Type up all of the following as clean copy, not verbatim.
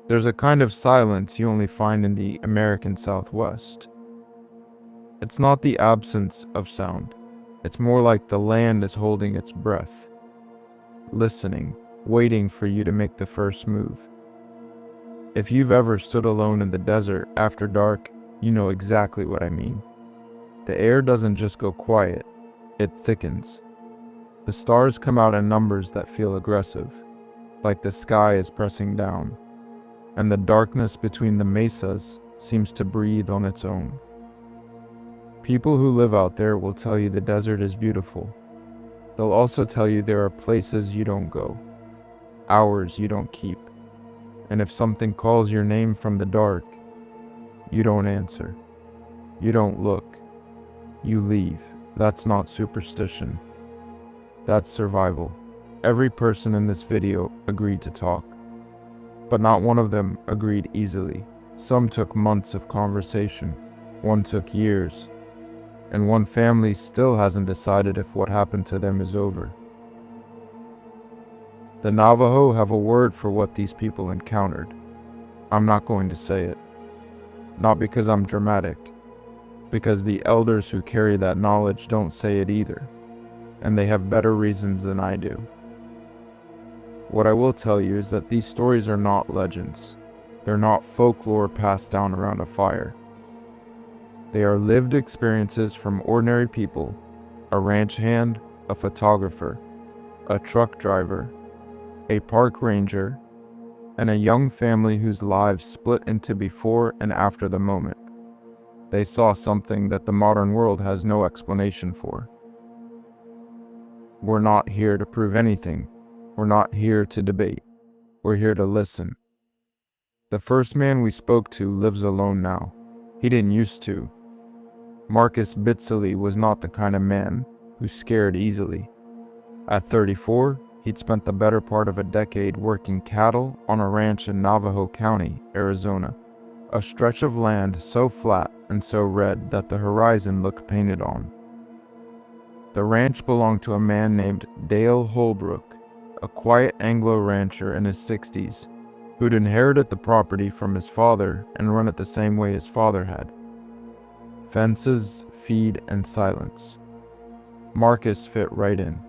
There's a kind of silence you only find in the American Southwest. It's not the absence of sound. It's more like the land is holding its breath, listening, waiting for you to make the first move. If you've ever stood alone in the desert after dark, you know exactly what I mean. The air doesn't just go quiet, it thickens. The stars come out in numbers that feel aggressive, like the sky is pressing down, and the darkness between the mesas seems to breathe on its own. People who live out there will tell you the desert is beautiful. They'll also tell you there are places you don't go, hours you don't keep, and if something calls your name from the dark, you don't answer. You don't look. You leave. That's not superstition. That's survival. Every person in this video agreed to talk, but not one of them agreed easily. Some took months of conversation, one took years, and one family still hasn't decided if what happened to them is over. The Navajo have a word for what these people encountered. I'm not going to say it. Not because I'm dramatic, because the elders who carry that knowledge don't say it either, and they have better reasons than I do. What I will tell you is that these stories are not legends. They're not folklore passed down around a fire. They are lived experiences from ordinary people, a ranch hand, a photographer, a truck driver, a park ranger, and a young family whose lives split into before and after the moment. They saw something that the modern world has no explanation for. We're not here to prove anything. We're not here to debate. We're here to listen. The first man we spoke to lives alone now. He didn't used to. Marcus Bitsley was not the kind of man who scared easily. At 34, he'd spent the better part of a decade working cattle on a ranch in Navajo County, Arizona, a stretch of land so flat and so red that the horizon looked painted on. The ranch belonged to a man named Dale Holbrook, a quiet Anglo rancher in his 60s, who'd inherited the property from his father and run it the same way his father had. Fences, feed, and silence. Marcus fit right in.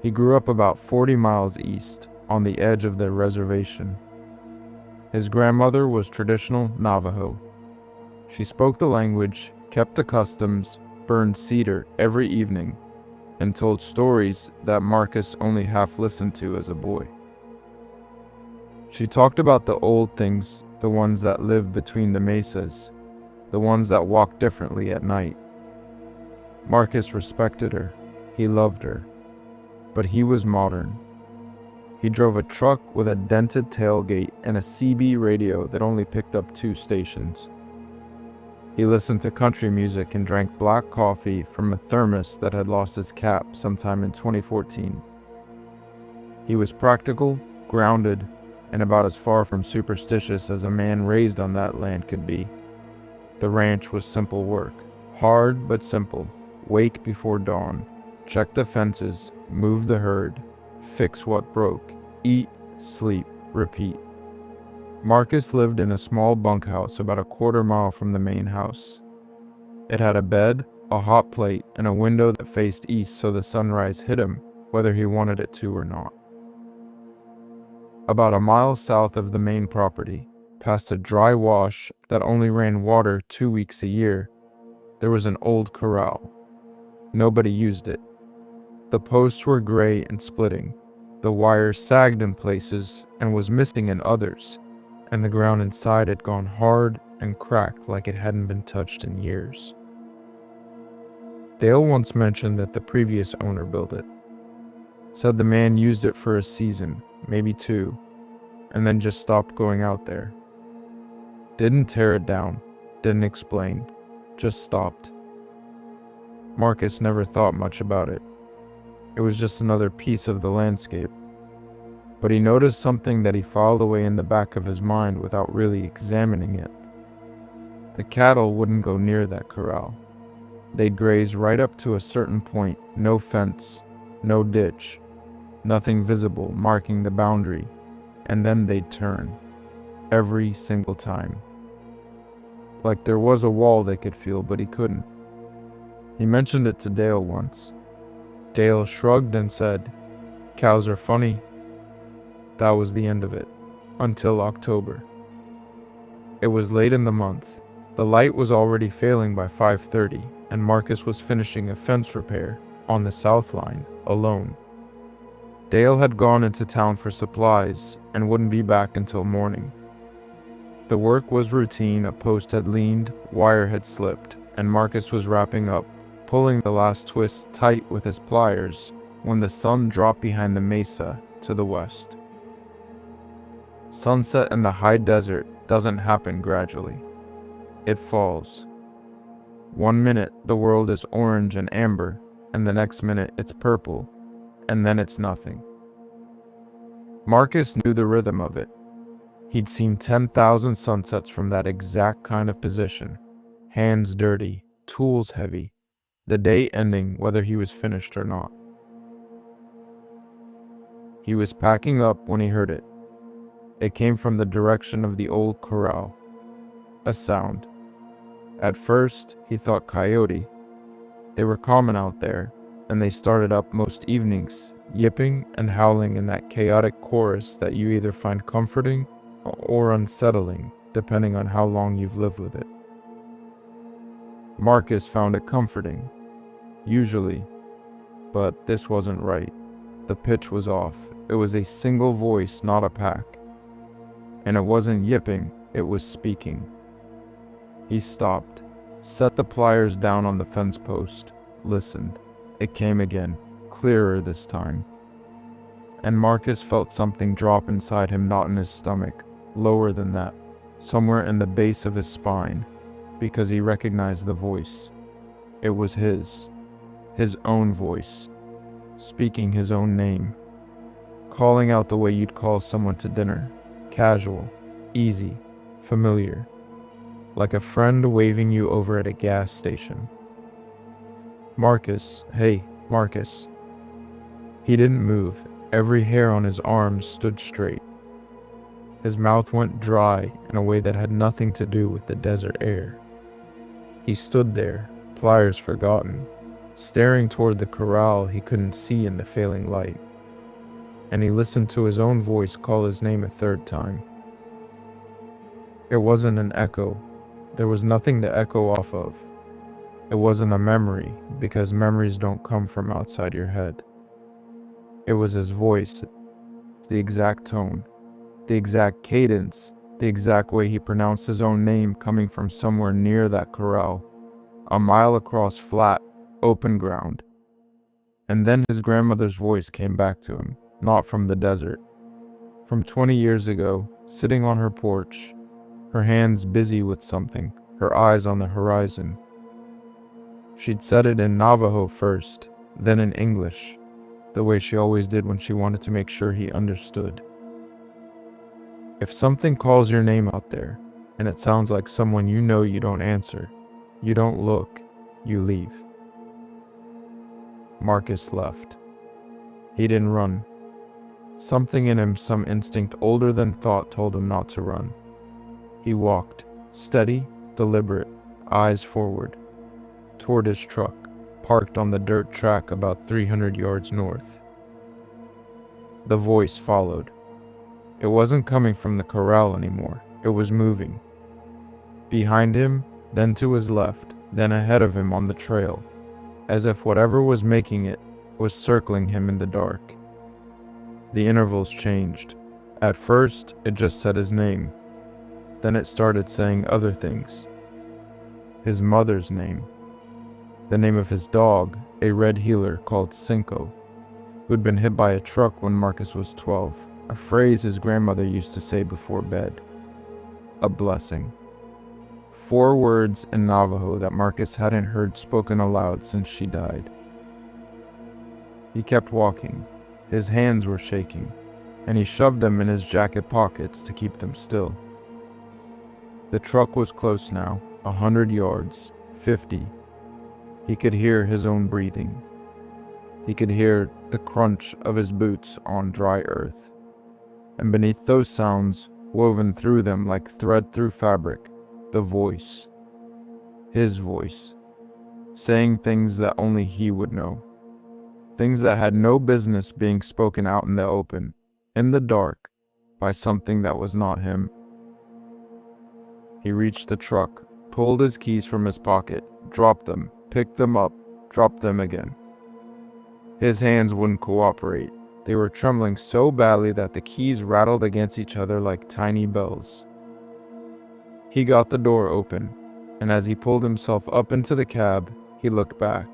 He grew up about 40 miles east, on the edge of the reservation. His grandmother was traditional Navajo. She spoke the language, kept the customs, burned cedar every evening, and told stories that Marcus only half listened to as a boy. She talked about the old things, the ones that lived between the mesas, the ones that walked differently at night. Marcus respected her. He loved her. But he was modern. He drove a truck with a dented tailgate and a CB radio that only picked up 2 stations. He listened to country music and drank black coffee from a thermos that had lost its cap sometime in 2014. He was practical, grounded, and about as far from superstitious as a man raised on that land could be. The ranch was simple work, hard but simple. Wake before dawn, check the fences, move the herd, fix what broke, eat, sleep, repeat. Marcus lived in a small bunkhouse about a quarter mile from the main house. It had a bed, a hot plate, and a window that faced east so the sunrise hit him, whether he wanted it to or not. About a mile south of the main property, past a dry wash that only ran water 2 weeks a year, there was an old corral. Nobody used it. The posts were gray and splitting. The wire sagged in places and was missing in others, and the ground inside had gone hard and cracked like it hadn't been touched in years. Dale once mentioned that the previous owner built it. Said the man used it for a season, maybe 2, and then just stopped going out there. Didn't tear it down, didn't explain, just stopped. Marcus never thought much about it. It was just another piece of the landscape. But he noticed something that he filed away in the back of his mind without really examining it. The cattle wouldn't go near that corral. They'd graze right up to a certain point, no fence, no ditch, nothing visible marking the boundary, and then they'd turn. every single time. Like there was a wall they could feel, but he couldn't. He mentioned it to Dale once. Dale shrugged and said, "Cows are funny." That was the end of it, until October. It was late in the month. The light was already failing by 5:30, and Marcus was finishing a fence repair on the south line, alone. Dale had gone into town for supplies and wouldn't be back until morning. The work was routine. A post had leaned, wire had slipped, and Marcus was wrapping up, pulling the last twist tight with his pliers, when the sun dropped behind the mesa to the west. Sunset in the high desert doesn't happen gradually. It falls. 1 minute the world is orange and amber, and the next minute it's purple, and then it's nothing. Marcus knew the rhythm of it. He'd seen 10,000 sunsets from that exact kind of position. Hands dirty, tools heavy, the day ending whether he was finished or not. He was packing up when he heard it. It came from the direction of the old corral. A sound. At first, he thought coyote. They were common out there, and they started up most evenings, yipping and howling in that chaotic chorus that you either find comforting or unsettling, depending on how long you've lived with it. Marcus found it comforting, usually, but this wasn't right. The pitch was off. It was a single voice, not a pack. And it wasn't yipping, it was speaking. He stopped, set the pliers down on the fence post, listened. It came again, clearer this time. And Marcus felt something drop inside him, not in his stomach, lower than that, somewhere in the base of his spine, because he recognized the voice. It was his own voice, speaking his own name, calling out the way you'd call someone to dinner, casual, easy, familiar, like a friend waving you over at a gas station. Marcus, hey, Marcus. He didn't move. Every hair on his arms stood straight. His mouth went dry in a way that had nothing to do with the desert air. He stood there, pliers forgotten, staring toward the corral he couldn't see in the failing light. And he listened to his own voice call his name a third time. It wasn't an echo. There was nothing to echo off of. It wasn't a memory, because memories don't come from outside your head. It was his voice, the exact tone, the exact cadence, the exact way he pronounced his own name, coming from somewhere near that corral, a mile across flat, open ground. And then his grandmother's voice came back to him, not from the desert. From 20 years ago, sitting on her porch, her hands busy with something, her eyes on the horizon. She'd said it in Navajo first, then in English, the way she always did when she wanted to make sure he understood. If something calls your name out there, and it sounds like someone you know, you don't answer, you don't look, you leave. Marcus left. He didn't run. Something in him, some instinct older than thought, told him not to run. He walked, steady, deliberate, eyes forward, toward his truck, parked on the dirt track about 300 yards north. The voice followed. It wasn't coming from the corral anymore. It was moving. Behind him, then to his left, then ahead of him on the trail, as if whatever was making it was circling him in the dark. The intervals changed. At first, it just said his name. Then it started saying other things. His mother's name. The name of his dog, a red heeler called Cinco, who'd been hit by a truck when Marcus was 12, a phrase his grandmother used to say before bed. A blessing. 4 words in Navajo that Marcus hadn't heard spoken aloud since she died. He kept walking. His hands were shaking, and he shoved them in his jacket pockets to keep them still. The truck was close now, 100 yards, 50. He could hear his own breathing. He could hear the crunch of his boots on dry earth. And beneath those sounds, woven through them like thread through fabric, the voice, his voice, saying things that only he would know, things that had no business being spoken out in the open, in the dark, by something that was not him. He reached the truck, pulled his keys from his pocket, dropped them, picked them up, dropped them again. His hands wouldn't cooperate. They were trembling so badly that the keys rattled against each other like tiny bells. He got the door open, and as he pulled himself up into the cab, he looked back.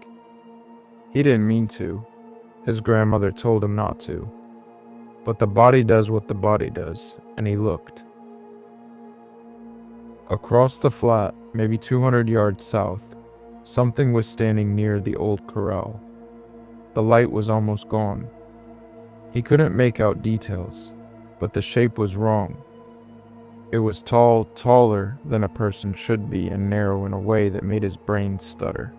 He didn't mean to. His grandmother told him not to. But the body does what the body does, and he looked. Across the flat, maybe 200 yards south, something was standing near the old corral. The light was almost gone. He couldn't make out details, but the shape was wrong. It was tall, taller than a person should be, and narrow in a way that made his brain stutter.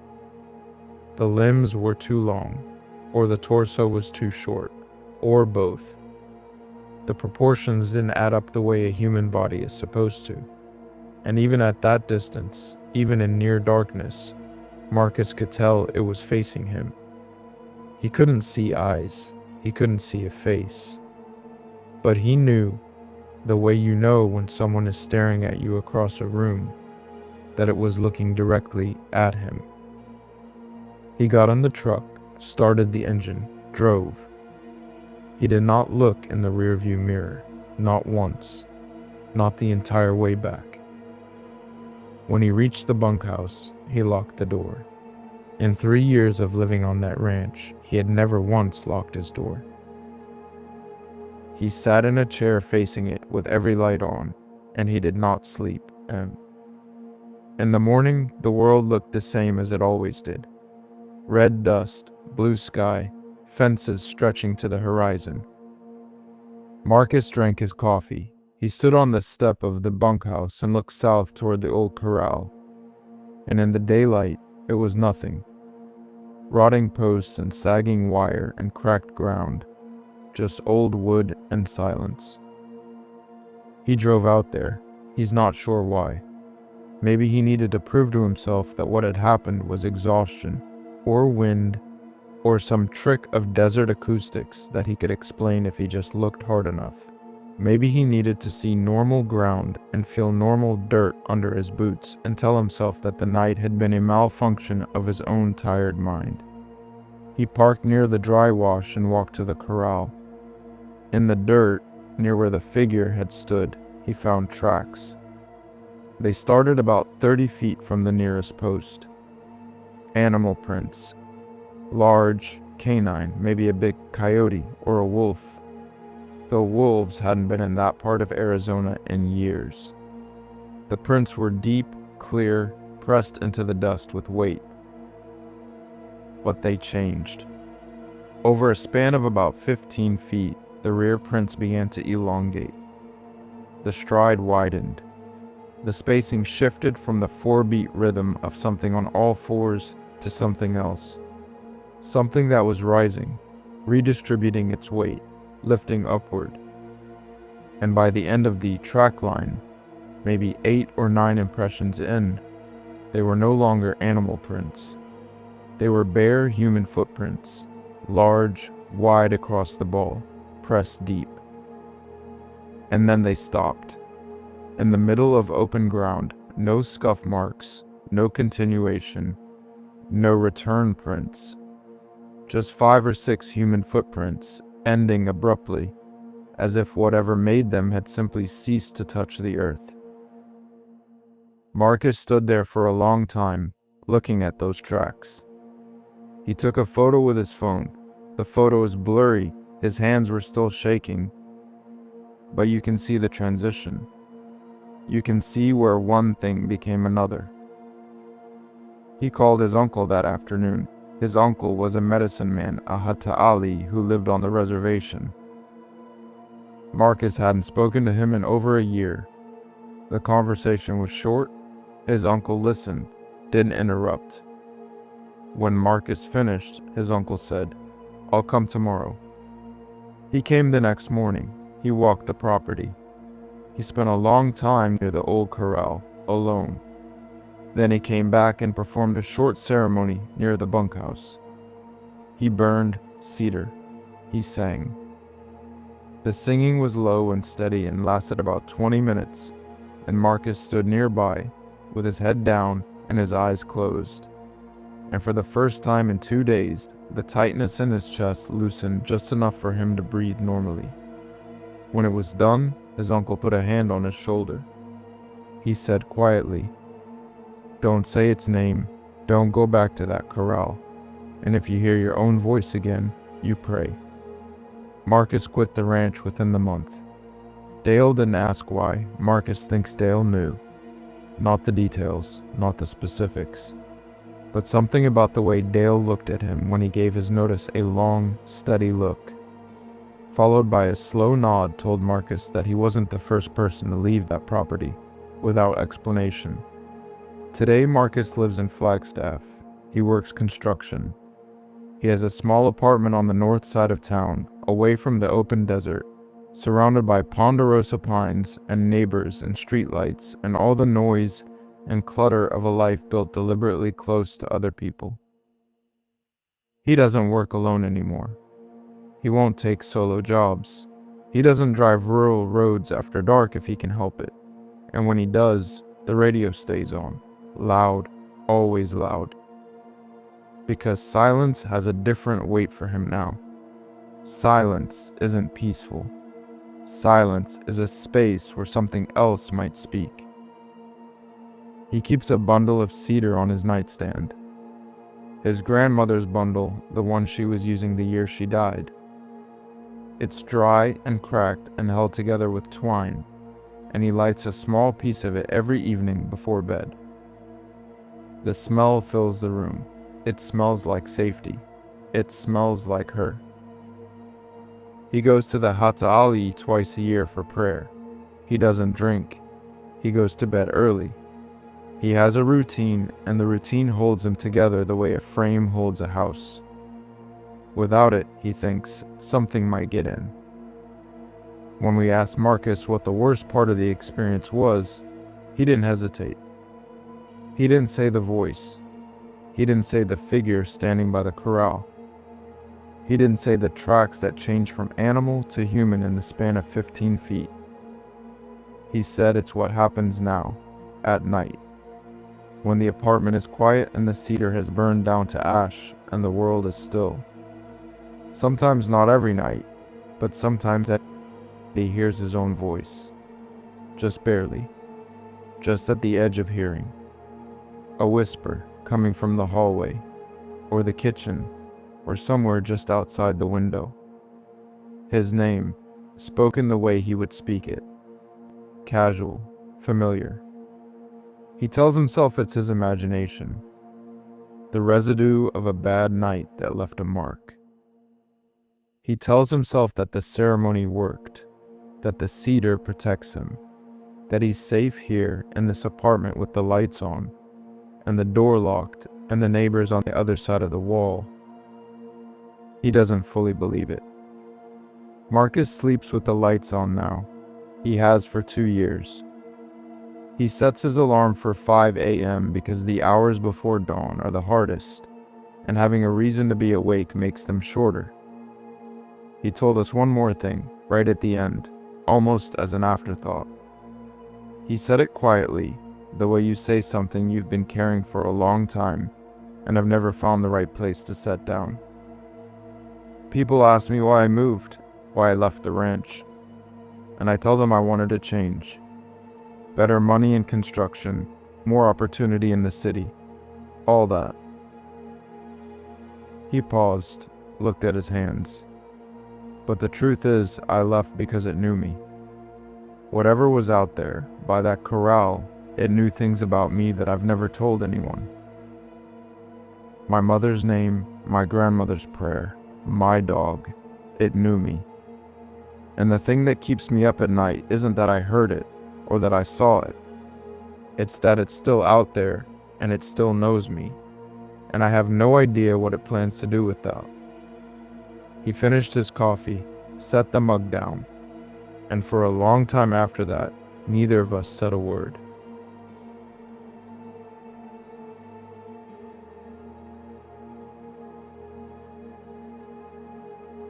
The limbs were too long, or the torso was too short, or both. The proportions didn't add up the way a human body is supposed to. And even at that distance, even in near darkness, Marcus could tell it was facing him. He couldn't see eyes. He couldn't see a face. But he knew, the way you know when someone is staring at you across a room, that it was looking directly at him. He got on the truck, started the engine, drove. He did not look in the rearview mirror, not once, not the entire way back. When he reached the bunkhouse, he locked the door. In 3 years of living on that ranch, he had never once locked his door. He sat in a chair facing it with every light on, and he did not sleep. In the morning, the world looked the same as it always did. Red dust, blue sky, fences stretching to the horizon. Marcus drank his coffee. He stood on the step of the bunkhouse and looked south toward the old corral. And in the daylight, it was nothing. Rotting posts and sagging wire and cracked ground. Just old wood and silence. He drove out there. He's not sure why. Maybe he needed to prove to himself that what had happened was exhaustion, or wind, or some trick of desert acoustics that he could explain if he just looked hard enough. Maybe he needed to see normal ground and feel normal dirt under his boots and tell himself that the night had been a malfunction of his own tired mind. He parked near the dry wash and walked to the corral. In the dirt, near where the figure had stood, he found tracks. They started about 30 feet from the nearest post. Animal prints. Large, canine, maybe a big coyote or a wolf. Though wolves hadn't been in that part of Arizona in years. The prints were deep, clear, pressed into the dust with weight. But they changed. Over a span of about 15 feet, the rear prints began to elongate. The stride widened. The spacing shifted from the 4-beat rhythm of something on all fours to something else. Something that was rising, redistributing its weight, lifting upward. And by the end of the track line, maybe 8 or 9 impressions in, they were no longer animal prints. They were bare human footprints, large, wide across the ball, pressed deep. And then they stopped. In the middle of open ground, no scuff marks, no continuation, no return prints. Just 5 or 6 human footprints, ending abruptly, as if whatever made them had simply ceased to touch the earth. Marcus stood there for a long time, looking at those tracks. He took a photo with his phone. The photo is blurry, his hands were still shaking, but you can see the transition. You can see where one thing became another. He called his uncle that afternoon. His uncle was a medicine man, a Hata'ali, who lived on the reservation. Marcus hadn't spoken to him in over a year. The conversation was short. His uncle listened, didn't interrupt. When Marcus finished, his uncle said, "I'll come tomorrow." He came the next morning. He walked the property. He spent a long time near the old corral, alone. Then he came back and performed a short ceremony near the bunkhouse. He burned cedar. He sang. The singing was low and steady and lasted about 20 minutes, and Marcus stood nearby, with his head down and his eyes closed. And for the first time in 2 days, the tightness in his chest loosened just enough for him to breathe normally. When it was done, his uncle put a hand on his shoulder. He said quietly, "Don't say its name, don't go back to that corral, and if you hear your own voice again, you pray." Marcus quit the ranch within the month. Dale didn't ask why. Marcus thinks Dale knew. Not the details, not the specifics, but something about the way Dale looked at him when he gave his notice a long, steady look, followed by a slow nod, told Marcus that he wasn't the first person to leave that property without explanation. Today, Marcus lives in Flagstaff. He works construction. He has a small apartment on the north side of town, away from the open desert, surrounded by ponderosa pines and neighbors and streetlights and all the noise and clutter of a life built deliberately close to other people. He doesn't work alone anymore. He won't take solo jobs. He doesn't drive rural roads after dark if he can help it. And when he does, the radio stays on, loud, always loud. Because silence has a different weight for him now. Silence isn't peaceful. Silence is a space where something else might speak. He keeps a bundle of cedar on his nightstand. His grandmother's bundle, the one she was using the year she died. It's dry and cracked and held together with twine, and he lights a small piece of it every evening before bed. The smell fills the room. It smells like safety. It smells like her. He goes to the Hata'ali twice a year for prayer. He doesn't drink. He goes to bed early. He has a routine, and the routine holds him together the way a frame holds a house. Without it, he thinks, something might get in. When we asked Marcus what the worst part of the experience was, he didn't hesitate. He didn't say the voice. He didn't say the figure standing by the corral. He didn't say the tracks that change from animal to human in the span of 15 feet. He said it's what happens now, at night, when the apartment is quiet and the cedar has burned down to ash and the world is still. Sometimes not every night, but sometimes he hears his own voice. Just barely. Just at the edge of hearing. A whisper coming from the hallway, or the kitchen, or somewhere just outside the window. His name, spoken the way he would speak it. Casual, familiar. He tells himself it's his imagination. The residue of a bad night that left a mark. He tells himself that the ceremony worked, that the cedar protects him, that he's safe here in this apartment with the lights on, and the door locked, and the neighbors on the other side of the wall. He doesn't fully believe it. Marcus sleeps with the lights on now. He has for 2 years. He sets his alarm for 5 a.m. because the hours before dawn are the hardest, and having a reason to be awake makes them shorter. He told us one more thing, right at the end, almost as an afterthought. He said it quietly, the way you say something you've been carrying for a long time and have never found the right place to set down. People ask me why I moved, why I left the ranch, and I tell them I wanted to change. Better money in construction, more opportunity in the city, all that. He paused, looked at his hands. But the truth is, I left because it knew me. Whatever was out there, by that corral, it knew things about me that I've never told anyone. My mother's name, my grandmother's prayer, my dog, it knew me. And the thing that keeps me up at night isn't that I heard it, or that I saw it. It's that it's still out there, and it still knows me, and I have no idea what it plans to do with that. He finished his coffee, set the mug down, and for a long time after that, Neither of us said a word.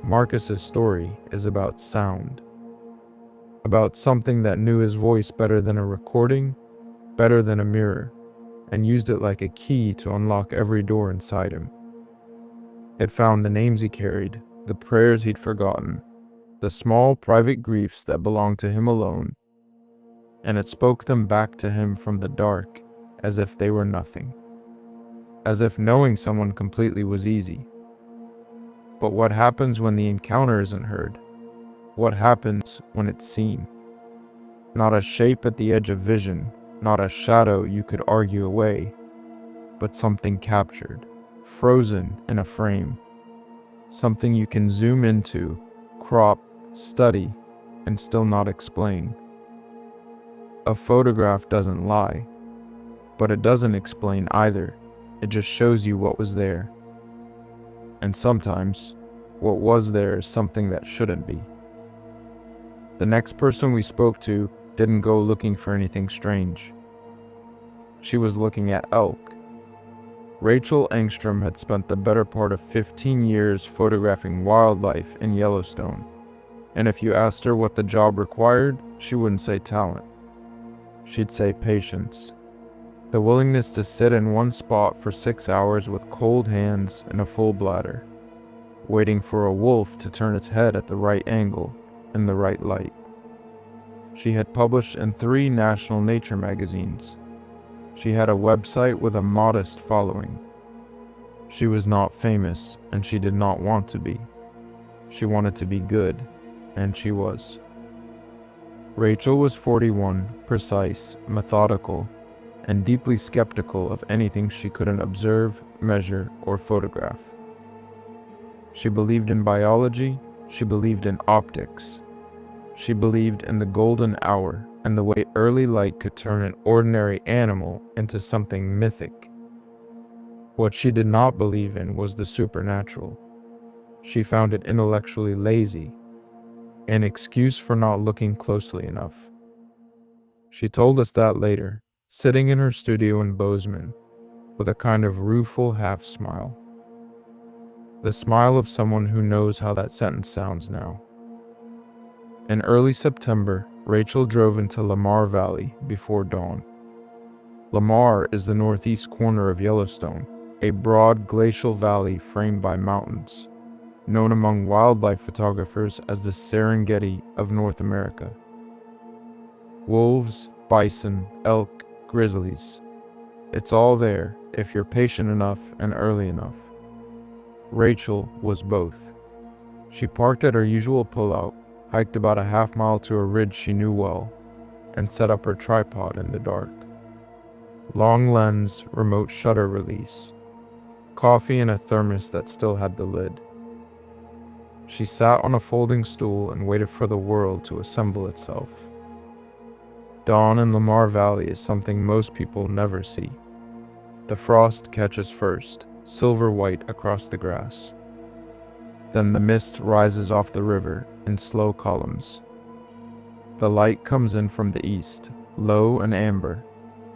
Marcus's story is about sound, about something that knew his voice better than a recording, better than a mirror, and used it like a key to unlock every door inside him. It found the names he carried, the prayers he'd forgotten, the small private griefs that belonged to him alone, and it spoke them back to him from the dark as if they were nothing, as if knowing someone completely was easy. But what happens when the encounter isn't heard? What happens when it's seen? Not a shape at the edge of vision, not a shadow you could argue away, but something captured, frozen in a frame. Something you can zoom into, crop, study, and still not explain. A photograph doesn't lie, but it doesn't explain either. It just shows you what was there. And sometimes, what was there is something that shouldn't be. The next person we spoke to didn't go looking for anything strange. She was looking at elk. Rachel Engstrom had spent the better part of 15 years photographing wildlife in Yellowstone, and if you asked her what the job required, she wouldn't say talent. She'd say patience. The willingness to sit in one spot for 6 hours with cold hands and a full bladder, waiting for a wolf to turn its head at the right angle in the right light. She had published in 3 national nature magazines. She had a website with a modest following. She was not famous, and she did not want to be. She wanted to be good, and she was. Rachel was 41, precise, methodical, and deeply skeptical of anything she couldn't observe, measure, or photograph. She believed in biology, she believed in optics. She believed in the golden hour and the way early light could turn an ordinary animal into something mythic. What she did not believe in was the supernatural. She found it intellectually lazy, an excuse for not looking closely enough. She told us that later, sitting in her studio in Bozeman, with a kind of rueful half-smile. The smile of someone who knows how that sentence sounds now. In early September, Rachel drove into Lamar Valley before dawn. Lamar is the northeast corner of Yellowstone, a broad glacial valley framed by mountains, known among wildlife photographers as the Serengeti of North America. Wolves, bison, elk, grizzlies. It's all there if you're patient enough and early enough. Rachel was both. She parked at her usual pullout, hiked about a half-mile to a ridge she knew well, and set up her tripod in the dark. Long lens, remote shutter release. Coffee in a thermos that still had the lid. She sat on a folding stool and waited for the world to assemble itself. Dawn in Lamar Valley is something most people never see. The frost catches first, silver white across the grass. Then the mist rises off the river in slow columns. The light comes in from the east, low and amber,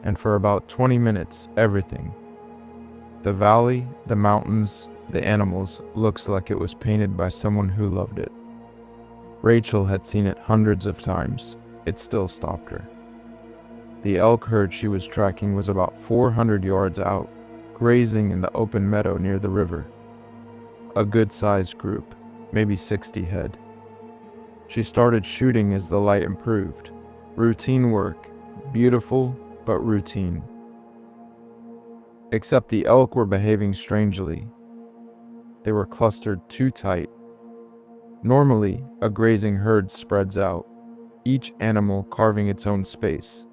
and for about 20 minutes, everything, the valley, the mountains, the animals, looks like it was painted by someone who loved it. Rachel had seen it hundreds of times. It still stopped her. The elk herd she was tracking was about 400 yards out, grazing in the open meadow near the river. A good-sized group, maybe 60 head. She started shooting as the light improved. Routine work, beautiful but routine. Except the elk were behaving strangely. They were clustered too tight. Normally, a grazing herd spreads out, each animal carving its own space.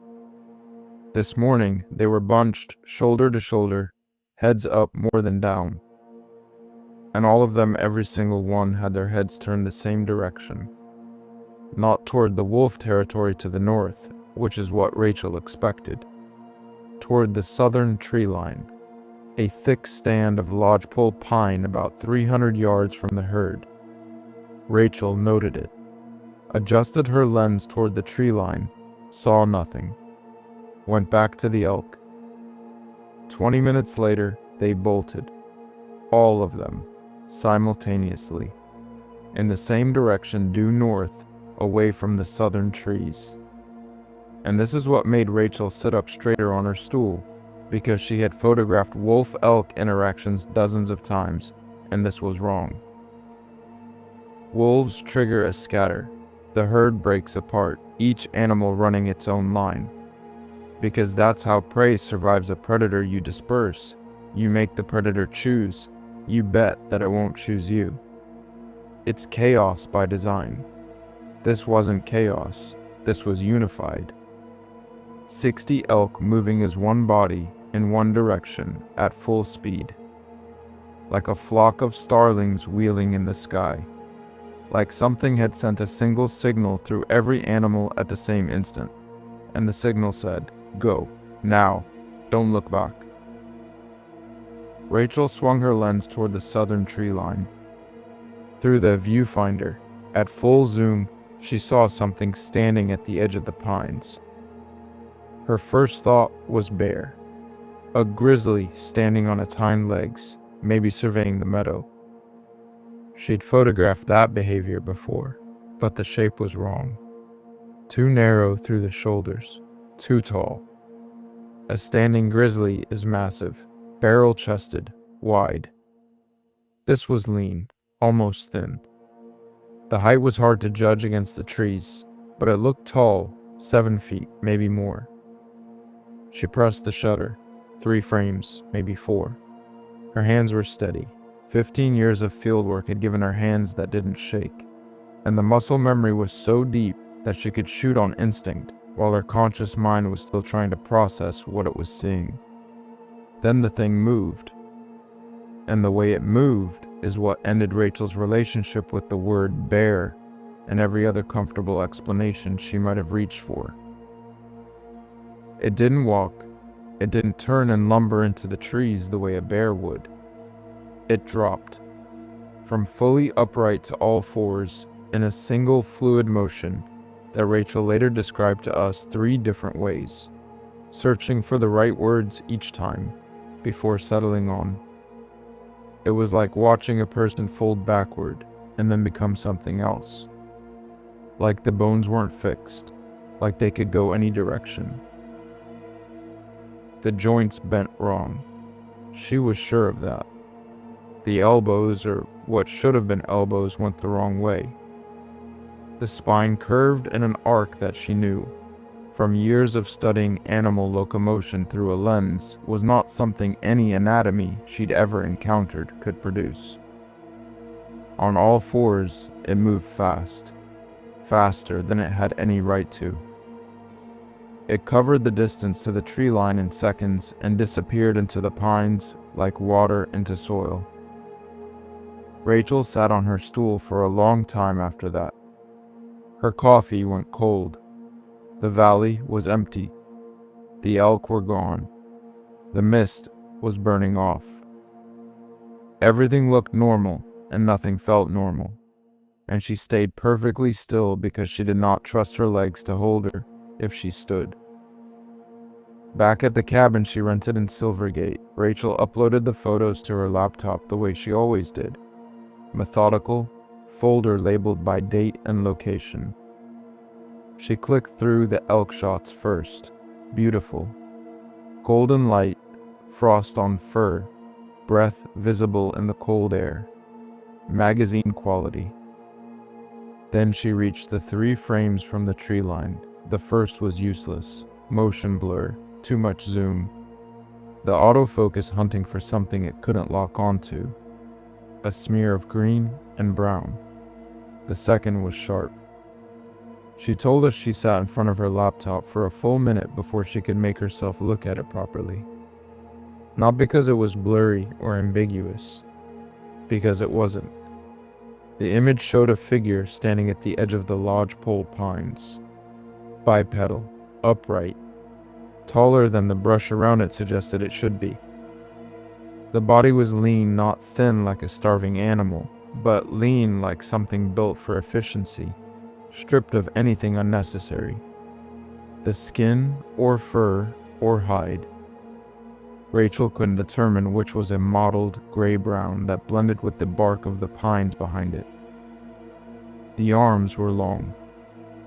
This morning, they were bunched shoulder to shoulder, heads up more than down. And all of them, every single one, had their heads turned the same direction. Not toward the wolf territory to the north, which is what Rachel expected. Toward the southern tree line, a thick stand of lodgepole pine about 300 yards from the herd. Rachel noted it, adjusted her lens toward the tree line, saw nothing, went back to the elk. 20 minutes later, they bolted, all of them, simultaneously, in the same direction due north, away from the southern trees. And this is what made Rachel sit up straighter on her stool, because she had photographed wolf-elk interactions dozens of times, and this was wrong. Wolves trigger a scatter. The herd breaks apart, each animal running its own line. Because that's how prey survives a predator. You disperse. You make the predator choose. You bet that it won't choose you. It's chaos by design. This wasn't chaos. This was unified. 60 elk moving as one body in one direction at full speed. Like a flock of starlings wheeling in the sky. Like something had sent a single signal through every animal at the same instant. And the signal said, "Go, now, don't look back." Rachel swung her lens toward the southern tree line. Through the viewfinder, at full zoom, she saw something standing at the edge of the pines. Her first thought was bear. A grizzly standing on its hind legs, maybe surveying the meadow. She'd photographed that behavior before, but the shape was wrong. Too narrow through the shoulders, too tall. A standing grizzly is massive, barrel-chested, wide. This was lean, almost thin. The height was hard to judge against the trees, but it looked tall, 7 feet, maybe more. She pressed the shutter, 3 frames, maybe 4. Her hands were steady. 15 years of fieldwork had given her hands that didn't shake, and the muscle memory was so deep that she could shoot on instinct, while her conscious mind was still trying to process what it was seeing. Then the thing moved, and the way it moved is what ended Rachel's relationship with the word bear and every other comfortable explanation she might have reached for. It didn't walk, it didn't turn and lumber into the trees the way a bear would. It dropped, from fully upright to all fours, in a single fluid motion that Rachel later described to us 3 different ways, searching for the right words each time, before settling on. It was like watching a person fold backward and then become something else. Like the bones weren't fixed, like they could go any direction. The joints bent wrong. She was sure of that. The elbows, or what should have been elbows, went the wrong way. The spine curved in an arc that she knew, from years of studying animal locomotion through a lens, was not something any anatomy she'd ever encountered could produce. On all fours, it moved fast, faster than it had any right to. It covered the distance to the tree line in seconds and disappeared into the pines like water into soil. Rachel sat on her stool for a long time after that. Her coffee went cold. The valley was empty. The elk were gone. The mist was burning off. Everything looked normal, and nothing felt normal. And she stayed perfectly still because she did not trust her legs to hold her if she stood. Back at the cabin she rented in Silvergate, Rachel uploaded the photos to her laptop the way she always did. Methodical, folder labeled by date and location. She clicked through the elk shots first. Beautiful. Golden light, frost on fur, breath visible in the cold air. Magazine quality. Then she reached the 3 frames from the tree line. The first was useless. Motion blur, too much zoom. The autofocus hunting for something it couldn't lock onto. A smear of green and brown. The second was sharp. She told us she sat in front of her laptop for a full minute before she could make herself look at it properly. Not because it was blurry or ambiguous, because it wasn't. The image showed a figure standing at the edge of the lodgepole pines. Bipedal, upright, taller than the brush around it suggested it should be. The body was lean, not thin like a starving animal, but lean like something built for efficiency, stripped of anything unnecessary. the skin or fur or hide. Rachel couldn't determine which was a mottled gray-brown that blended with the bark of the pines behind it. The arms were long.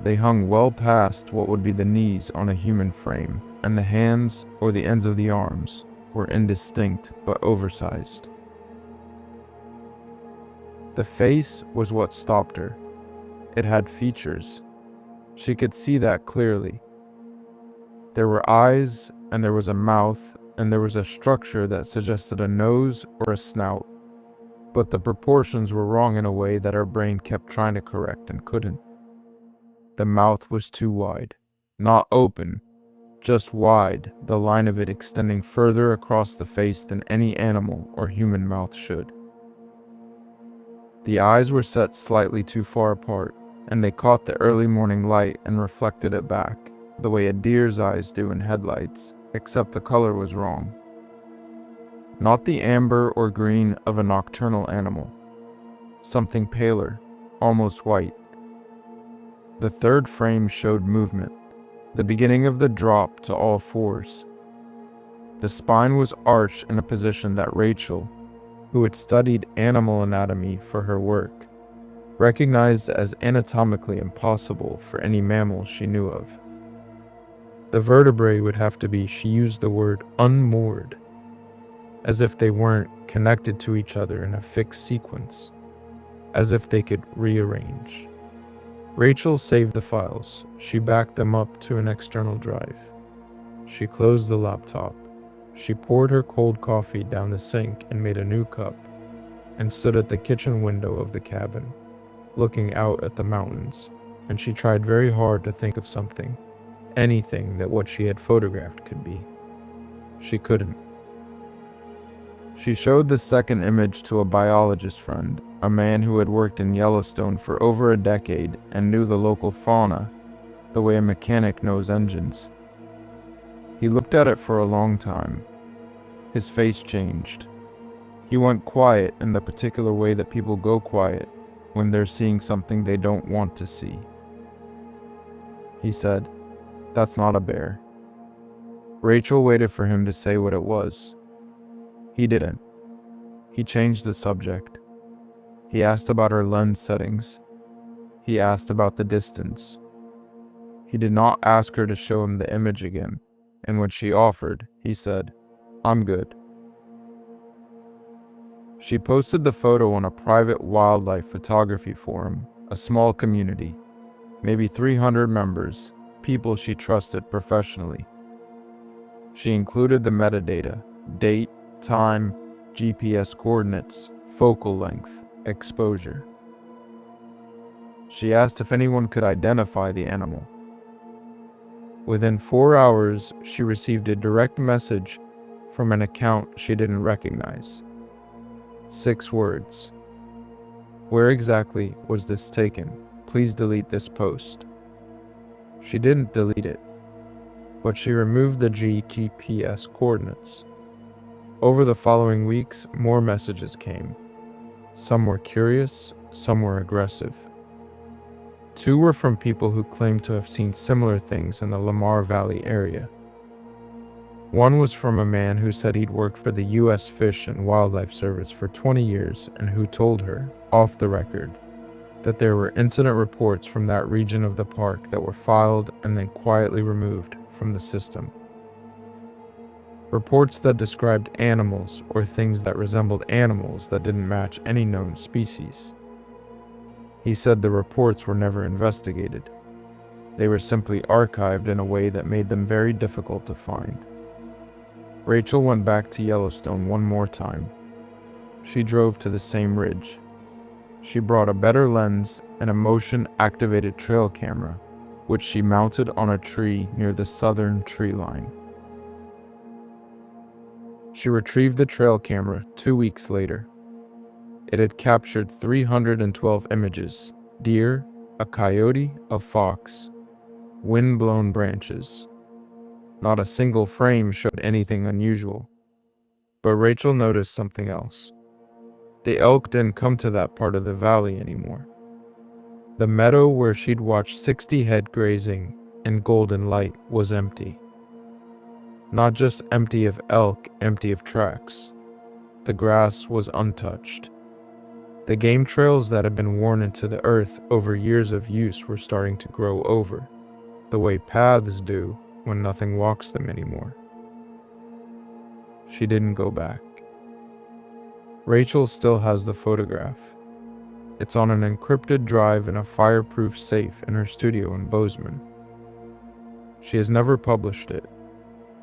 They hung well past what would be the knees on a human frame, and the hands, or the ends of the arms, were indistinct but oversized. The face was what stopped her. It had features. She could see that clearly. There were eyes, and there was a mouth, and there was a structure that suggested a nose or a snout. But the proportions were wrong in a way that our brain kept trying to correct and couldn't. The mouth was too wide. Not open, just wide, the line of it extending further across the face than any animal or human mouth should. The eyes were set slightly too far apart, and they caught the early morning light and reflected it back, the way a deer's eyes do in headlights, except the color was wrong. Not the amber or green of a nocturnal animal. Something paler, almost white. The third frame showed movement, the beginning of the drop to all fours. The spine was arched in a position that Rachel, who had studied animal anatomy for her work, recognized as anatomically impossible for any mammal she knew of. The vertebrae would have to be, she used the word, unmoored, as if they weren't connected to each other in a fixed sequence, as if they could rearrange. Rachel saved the files. She backed them up to an external drive. She closed the laptop. She poured her cold coffee down the sink and made a new cup, and stood at the kitchen window of the cabin, looking out at the mountains, and she tried very hard to think of something, anything that what she had photographed could be. She couldn't. She showed the second image to a biologist friend, a man who had worked in Yellowstone for over a decade and knew the local fauna the way a mechanic knows engines. He looked at it for a long time. His face changed. He went quiet in the particular way that people go quiet when they're seeing something they don't want to see. He said, "That's not a bear." Rachel waited for him to say what it was. He didn't. He changed the subject. He asked about her lens settings. He asked about the distance. He did not ask her to show him the image again, and when she offered, he said, "I'm good." She posted the photo on a private wildlife photography forum, a small community, maybe 300 members, people she trusted professionally. She included the metadata, date, time, GPS coordinates, focal length, exposure. She asked if anyone could identify the animal. Within 4 hours, she received a direct message from an account she didn't recognize. 6 words. "Where exactly was this taken? Please delete this post." She didn't delete it, but she removed the GPS coordinates. Over the following weeks, more messages came. Some were curious, some were aggressive. 2 were from people who claimed to have seen similar things in the Lamar Valley area. One was from a man who said he'd worked for the U.S. Fish and Wildlife Service for 20 years and who told her, off the record, that there were incident reports from that region of the park that were filed and then quietly removed from the system. Reports that described animals or things that resembled animals that didn't match any known species. He said the reports were never investigated. They were simply archived in a way that made them very difficult to find. Rachel went back to Yellowstone one more time. She drove to the same ridge. She brought a better lens and a motion-activated trail camera, which she mounted on a tree near the southern tree line. She retrieved the trail camera 2 weeks later. It had captured 312 images: deer, a coyote, a fox, wind-blown branches. Not a single frame showed anything unusual. But Rachel noticed something else. The elk didn't come to that part of the valley anymore. The meadow where she'd watched 60 head grazing and golden light was empty. Not just empty of elk, empty of tracks. The grass was untouched. The game trails that had been worn into the earth over years of use were starting to grow over, the way paths do when nothing walks them anymore. She didn't go back. Rachel still has the photograph. It's on an encrypted drive in a fireproof safe in her studio in Bozeman. She has never published it.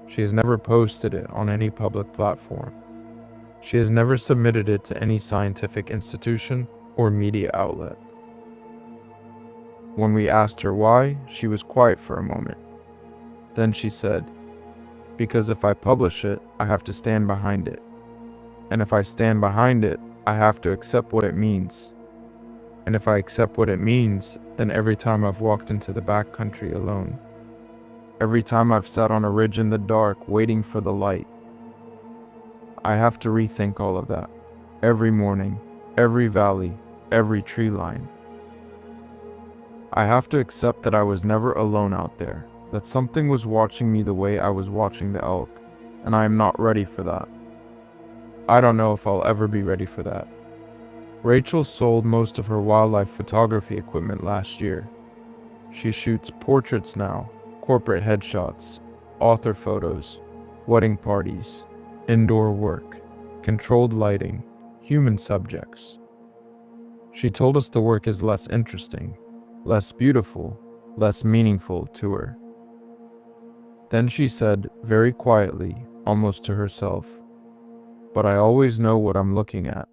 She has never posted it on any public platform. She has never submitted it to any scientific institution or media outlet. When we asked her why, she was quiet for a moment. Then she said, "Because if I publish it, I have to stand behind it. And if I stand behind it, I have to accept what it means. And if I accept what it means, then every time I've walked into the backcountry alone, every time I've sat on a ridge in the dark waiting for the light, I have to rethink all of that. Every morning, every valley, every tree line. I have to accept that I was never alone out there, that something was watching me the way I was watching the elk, and I am not ready for that. I don't know if I'll ever be ready for that." Rachel sold most of her wildlife photography equipment last year. She shoots portraits now, corporate headshots, author photos, wedding parties, indoor work, controlled lighting, human subjects. She told us the work is less interesting, less beautiful, less meaningful to her. Then she said, very quietly, almost to herself, "But I always know what I'm looking at."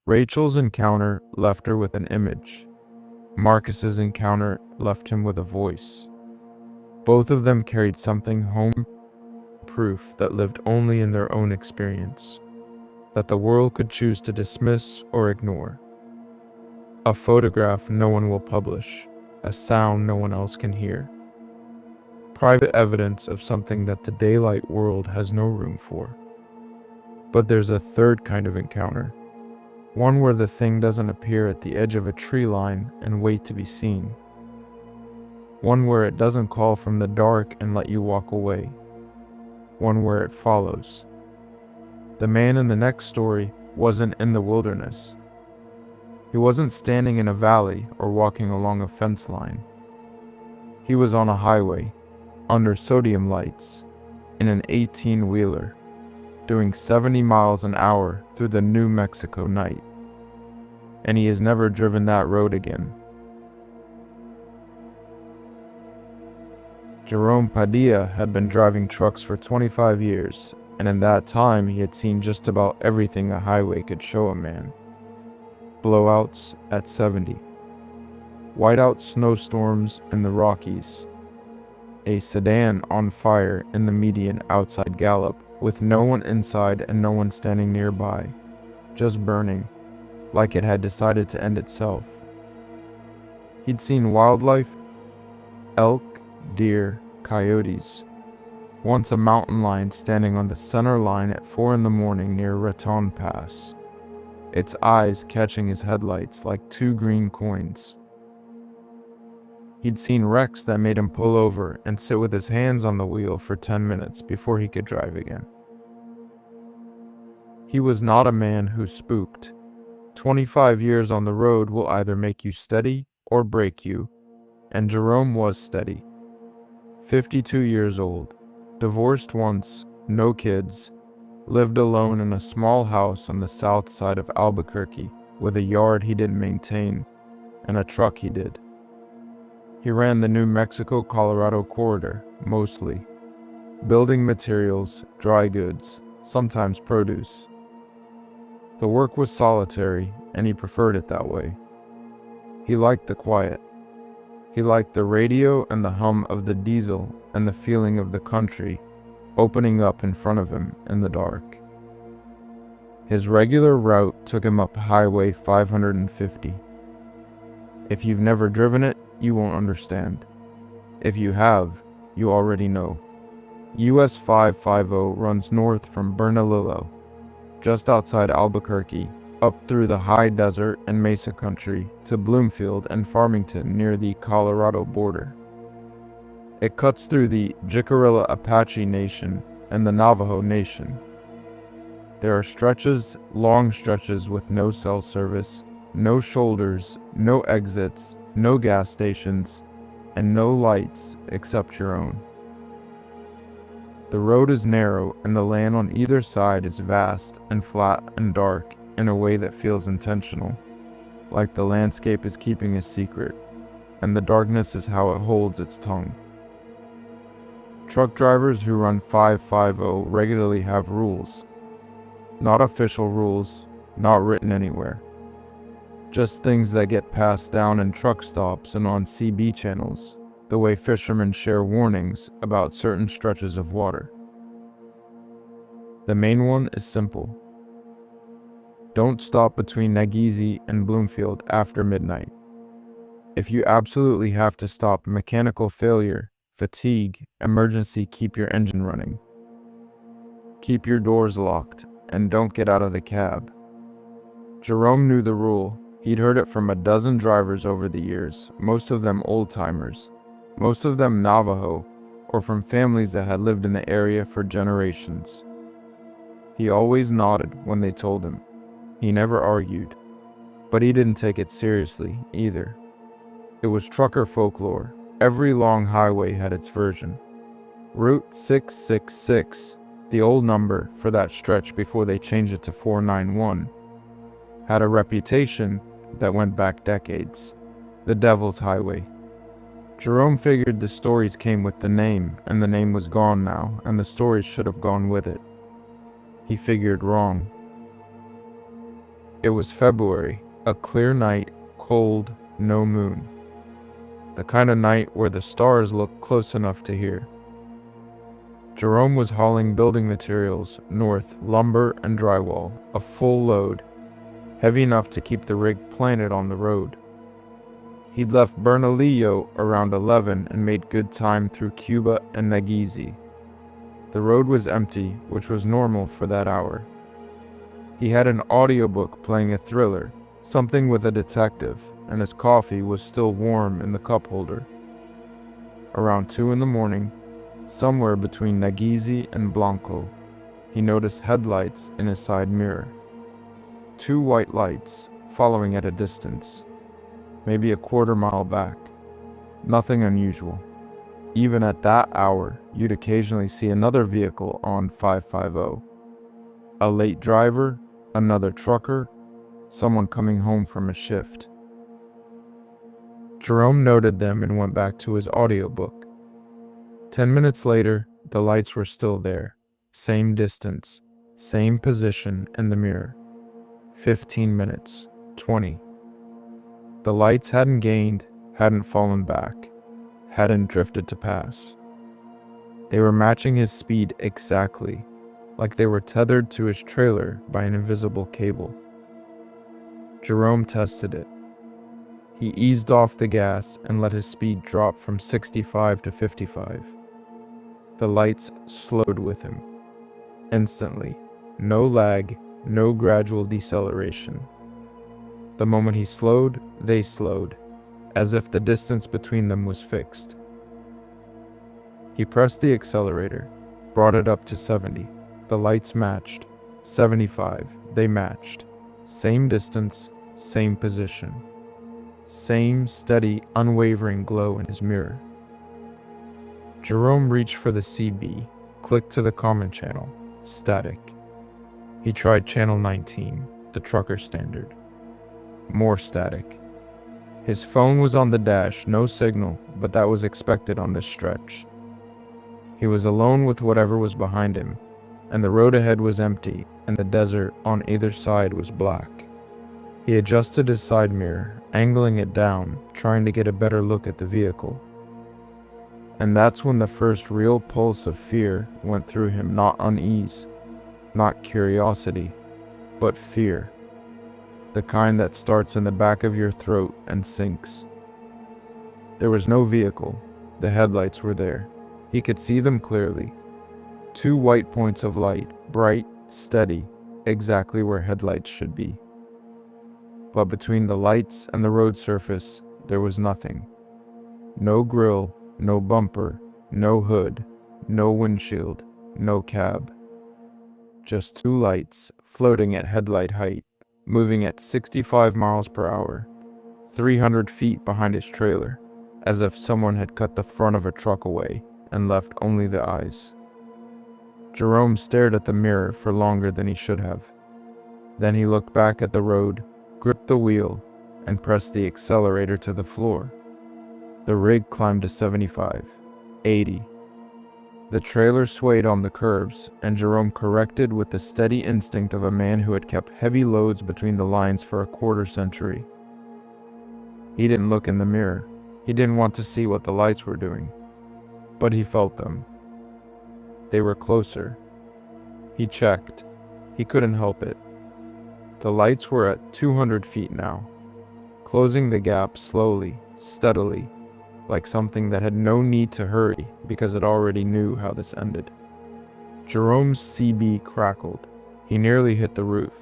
Rachel's encounter left her with an image. Marcus's encounter left him with a voice. Both of them carried something home, proof that lived only in their own experience, that the world could choose to dismiss or ignore. A photograph no one will publish, a sound no one else can hear. Private evidence of something that the daylight world has no room for. But there's a third kind of encounter, one where the thing doesn't appear at the edge of a tree line and wait to be seen. One where it doesn't call from the dark and let you walk away. One where it follows. The man in the next story wasn't in the wilderness. He wasn't standing in a valley or walking along a fence line. He was on a highway, under sodium lights, in an 18-wheeler, doing 70 miles an hour through the New Mexico night. And he has never driven that road again. Jerome Padilla had been driving trucks for 25 years, and in that time he had seen just about everything a highway could show a man. Blowouts at 70. Whiteout snowstorms in the Rockies. A sedan on fire in the median outside Gallup, with no one inside and no one standing nearby, just burning, like it had decided to end itself. He'd seen wildlife, elk, deer, coyotes. Once a mountain lion standing on the center line at 4 a.m. near Raton Pass, its eyes catching his headlights like 2 green coins. He'd seen wrecks that made him pull over and sit with his hands on the wheel for 10 minutes before he could drive again. He was not a man who spooked. 25 years on the road will either make you steady or break you, and Jerome was steady. 52 years old, divorced once, no kids, lived alone in a small house on the south side of Albuquerque with a yard he didn't maintain and a truck he did. He ran the New Mexico-Colorado corridor, mostly. Building materials, dry goods, sometimes produce. The work was solitary, and he preferred it that way. He liked the quiet. He liked the radio and the hum of the diesel and the feeling of the country opening up in front of him in the dark. His regular route took him up Highway 550. If you've never driven it, you won't understand. If you have, you already know. US 550 runs north from Bernalillo, just outside Albuquerque, up through the high desert and mesa country to Bloomfield and Farmington near the Colorado border. It cuts through the Jicarilla Apache Nation and the Navajo Nation. There are stretches, long stretches with no cell service, no shoulders, no exits, no gas stations, and no lights except your own. The road is narrow and the land on either side is vast and flat and dark in a way that feels intentional, like the landscape is keeping a secret, and the darkness is how it holds its tongue. Truck drivers who run 550 regularly have rules. Not official rules, not written anywhere. Just things that get passed down in truck stops and on CB channels, the way fishermen share warnings about certain stretches of water. The main one is simple. Don't stop between Nageezi and Bloomfield after midnight. If you absolutely have to stop, mechanical failure, fatigue, emergency, keep your engine running. Keep your doors locked and don't get out of the cab. Jerome knew the rule. He'd heard it from a dozen drivers over the years, most of them old-timers, most of them Navajo, or from families that had lived in the area for generations. He always nodded when they told him. He never argued, but he didn't take it seriously either. It was trucker folklore. Every long highway had its version. Route 666, the old number for that stretch before they changed it to 491, had a reputation that went back decades. The Devil's Highway. Jerome figured the stories came with the name, and the name was gone now, and the stories should have gone with it. He figured wrong. It was February, a clear night, cold, no moon. The kind of night where the stars look close enough to hear. Jerome was hauling building materials north, lumber and drywall, a full load, heavy enough to keep the rig planted on the road. He'd left Bernalillo around 11 and made good time through Cuba and Nageezi. The road was empty, which was normal for that hour. He had an audiobook playing a thriller, something with a detective, and his coffee was still warm in the cup holder. Around 2 in the morning, somewhere between Nageezi and Blanco, he noticed headlights in his side mirror. 2 white lights, following at a distance, maybe a quarter-mile back. Nothing unusual. Even at that hour, you'd occasionally see another vehicle on 550. A late driver, another trucker, someone coming home from a shift. Jerome noted them and went back to his audiobook. 10 minutes later, the lights were still there. Same distance, same position in the mirror. 15 minutes, 20. The lights hadn't gained, hadn't fallen back, hadn't drifted to pass. They were matching his speed exactly, like they were tethered to his trailer by an invisible cable. Jerome tested it. He eased off the gas and let his speed drop from 65 to 55. The lights slowed with him. Instantly. No lag, no gradual deceleration. The moment he slowed, they slowed, as if the distance between them was fixed. He pressed the accelerator, brought it up to 70. The lights matched. 75, they matched. Same distance, same position. Same steady, unwavering glow in his mirror. Jerome reached for the CB, clicked to the common channel, static. He tried channel 19, the trucker standard. More static. His phone was on the dash, no signal, but that was expected on this stretch. He was alone with whatever was behind him, and the road ahead was empty, and the desert on either side was black. He adjusted his side mirror, angling it down, trying to get a better look at the vehicle. And that's when the first real pulse of fear went through him, not unease, not curiosity, but fear. The kind that starts in the back of your throat and sinks. There was no vehicle. The headlights were there. He could see them clearly. 2 white points of light, bright, steady, exactly where headlights should be. But between the lights and the road surface, there was nothing. No grill, no bumper, No hood, no windshield, no cab. Just two lights floating at headlight height, moving at 65 miles per hour, 300 feet behind his trailer, as if someone had cut the front of a truck away and left only the eyes. Jerome stared at the mirror for longer than he should have. Then he looked back at the road, gripped the wheel, and pressed the accelerator to the floor. The rig climbed to 75, 80. The trailer swayed on the curves, and Jerome corrected with the steady instinct of a man who had kept heavy loads between the lines for a quarter-century. He didn't look in the mirror. He didn't want to see what the lights were doing. But he felt them. They were closer. He checked. He couldn't help it. The lights were at 200 feet now, closing the gap slowly, steadily, like something that had no need to hurry because it already knew how this ended. Jerome's CB crackled. He nearly hit the roof.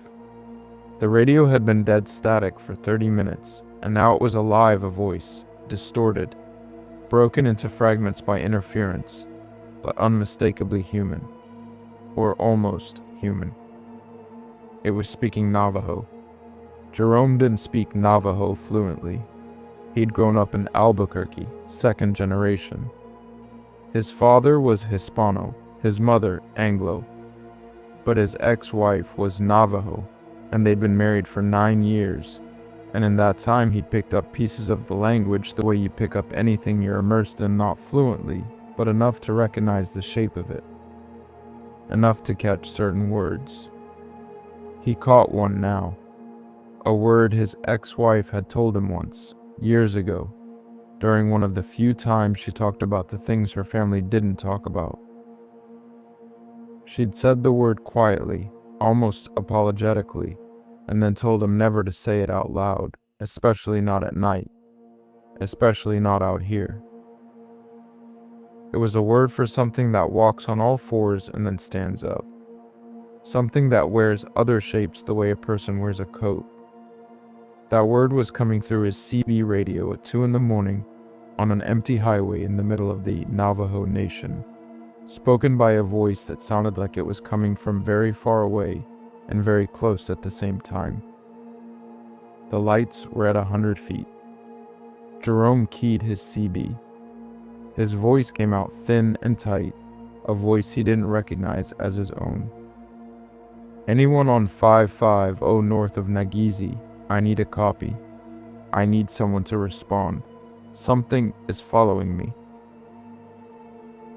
The radio had been dead static for 30 minutes, and now it was alive, a voice, distorted, broken into fragments by interference, but unmistakably human, or almost human. It was speaking Navajo. Jerome didn't speak Navajo fluently. He'd grown up in Albuquerque, second generation. His father was Hispano, his mother Anglo, but his ex-wife was Navajo, and they'd been married for 9 years. And in that time, he'd picked up pieces of the language the way you pick up anything you're immersed in, not fluently, but enough to recognize the shape of it. Enough to catch certain words. He caught one now. A word his ex-wife had told him once, years ago, during one of the few times she talked about the things her family didn't talk about. She'd said the word quietly, almost apologetically, and then told him never to say it out loud, especially not at night, especially not out here. It was a word for something that walks on all fours and then stands up. Something that wears other shapes the way a person wears a coat. That word was coming through his CB radio at 2 a.m. on an empty highway in the middle of the Navajo Nation, spoken by a voice that sounded like it was coming from very far away and very close at the same time. The lights were at 100 feet. Jerome keyed his CB. His voice came out thin and tight, a voice he didn't recognize as his own. Anyone on 550 north of Nagizi, I need a copy. I need someone to respond. Something is following me.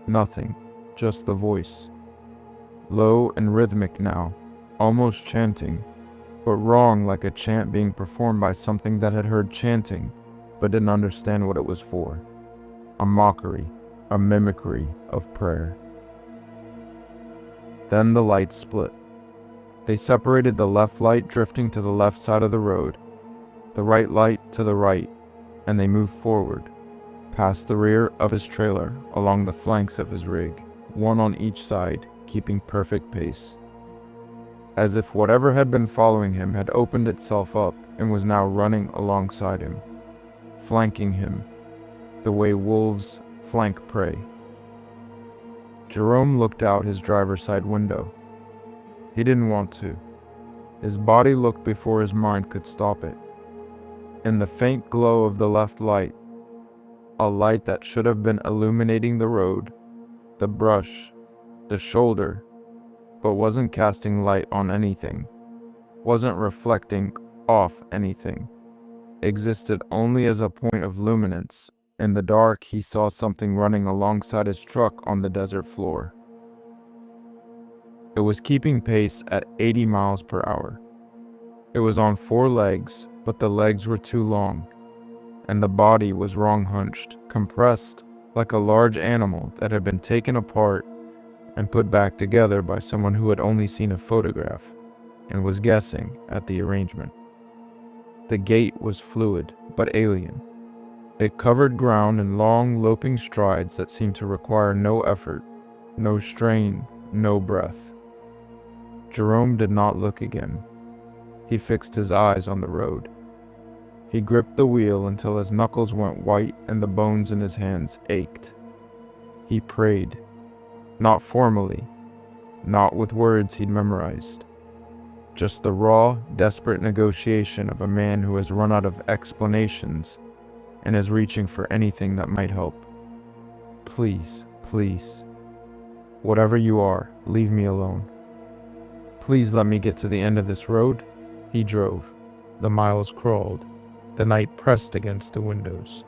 Nothing, just the voice. Low and rhythmic now, almost chanting, but wrong, like a chant being performed by something that had heard chanting, but didn't understand what it was for. A mockery, a mimicry of prayer. Then the lights split. They separated, the left light drifting to the left side of the road, the right light to the right, and they moved forward, past the rear of his trailer, along the flanks of his rig, one on each side, keeping perfect pace. As if whatever had been following him had opened itself up and was now running alongside him, flanking him, the way wolves flank prey. Jerome looked out his driver's side window. He didn't want to. His body looked before his mind could stop it. In the faint glow of the left light, a light that should have been illuminating the road, the brush, the shoulder, but wasn't casting light on anything, wasn't reflecting off anything, existed only as a point of luminance. In the dark, he saw something running alongside his truck on the desert floor. It was keeping pace at 80 miles per hour. It was on 4 legs, but the legs were too long, and the body was wrong hunched, compressed, like a large animal that had been taken apart and put back together by someone who had only seen a photograph and was guessing at the arrangement. The gait was fluid, but alien. It covered ground in long, loping strides that seemed to require no effort, no strain, no breath. Jerome did not look again. He fixed his eyes on the road. He gripped the wheel until his knuckles went white and the bones in his hands ached. He prayed, not formally, not with words he'd memorized. Just the raw, desperate negotiation of a man who has run out of explanations and is reaching for anything that might help. Please, please. Whatever you are, leave me alone. Please let me get to the end of this road. He drove. The miles crawled. The night pressed against the windows.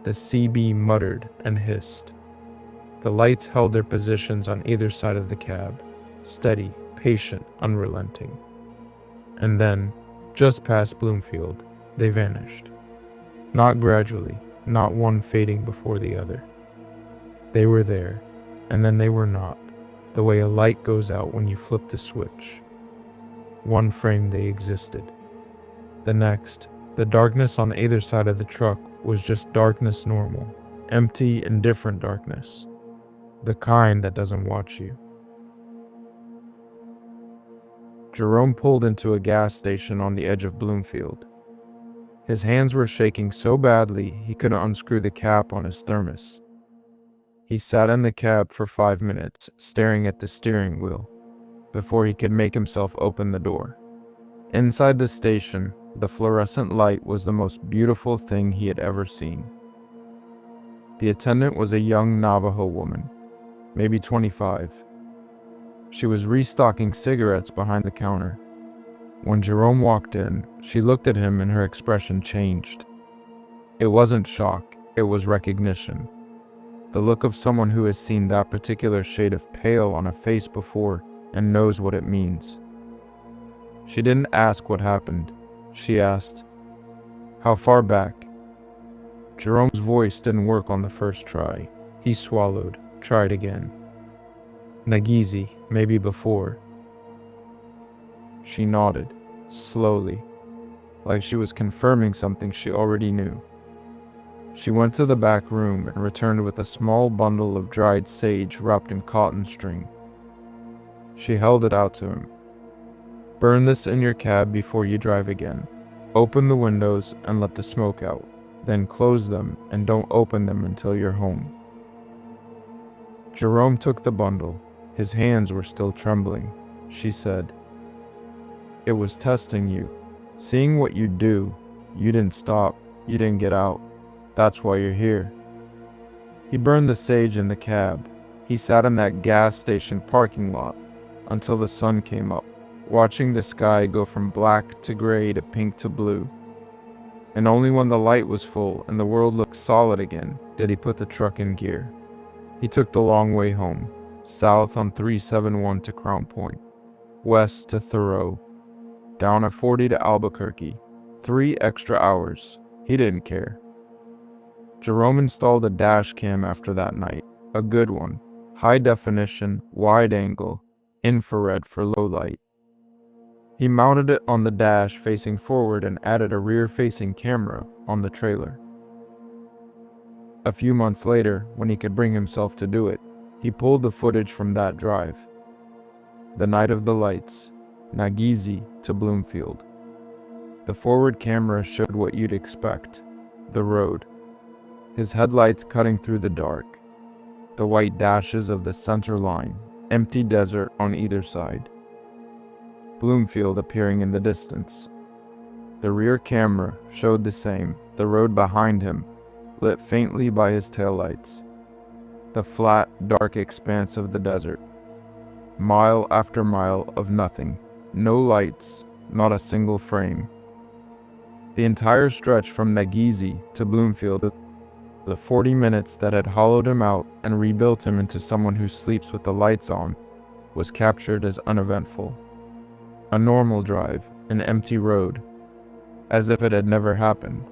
The CB muttered and hissed. The lights held their positions on either side of the cab, steady, patient, unrelenting. And then, just past Bloomfield, they vanished. Not gradually, not one fading before the other. They were there, and then they were not, the way a light goes out when you flip the switch. One frame they existed. The next, the darkness on either side of the truck was just darkness normal, empty, indifferent darkness. The kind that doesn't watch you. Jerome pulled into a gas station on the edge of Bloomfield. His hands were shaking so badly he couldn't unscrew the cap on his thermos. He sat in the cab for 5 minutes, staring at the steering wheel, before he could make himself open the door. Inside the station, the fluorescent light was the most beautiful thing he had ever seen. The attendant was a young Navajo woman, maybe 25. She was restocking cigarettes behind the counter. When Jerome walked in, she looked at him and her expression changed. It wasn't shock, it was recognition. The look of someone who has seen that particular shade of pale on a face before and knows what it means. She didn't ask what happened. She asked, "How far back?" Jerome's voice didn't work on the first try. He swallowed, tried again. "Nagizi, maybe before." She nodded, slowly, like she was confirming something she already knew. She went to the back room and returned with a small bundle of dried sage wrapped in cotton string. She held it out to him. "Burn this in your cab before you drive again. Open the windows and let the smoke out. Then close them and don't open them until you're home." Jerome took the bundle. His hands were still trembling. She said, "It was testing you. Seeing what you do. You didn't stop. You didn't get out. That's why you're here." He burned the sage in the cab. He sat in that gas station parking lot until the sun came up, watching the sky go from black to gray to pink to blue. And only when the light was full and the world looked solid again did he put the truck in gear. He took the long way home, south on 371 to Crown Point, west to Thoreau, down at 40 to Albuquerque. 3 extra hours. He didn't care. Jerome installed a dash cam after that night, a good one, high definition, wide angle, infrared for low light. He mounted it on the dash facing forward and added a rear-facing camera on the trailer. A few months later, when he could bring himself to do it, he pulled the footage from that drive. The night of the lights, Nagizi to Bloomfield. The forward camera showed what you'd expect, the road. His headlights cutting through the dark. The white dashes of the center line, empty desert on either side. Bloomfield appearing in the distance. The rear camera showed the same, the road behind him, lit faintly by his taillights. The flat, dark expanse of the desert. Mile after mile of nothing. No lights, not a single frame. The entire stretch from Nagizi to Bloomfield, the 40 minutes that had hollowed him out and rebuilt him into someone who sleeps with the lights on, was captured as uneventful. A normal drive, an empty road, as if it had never happened.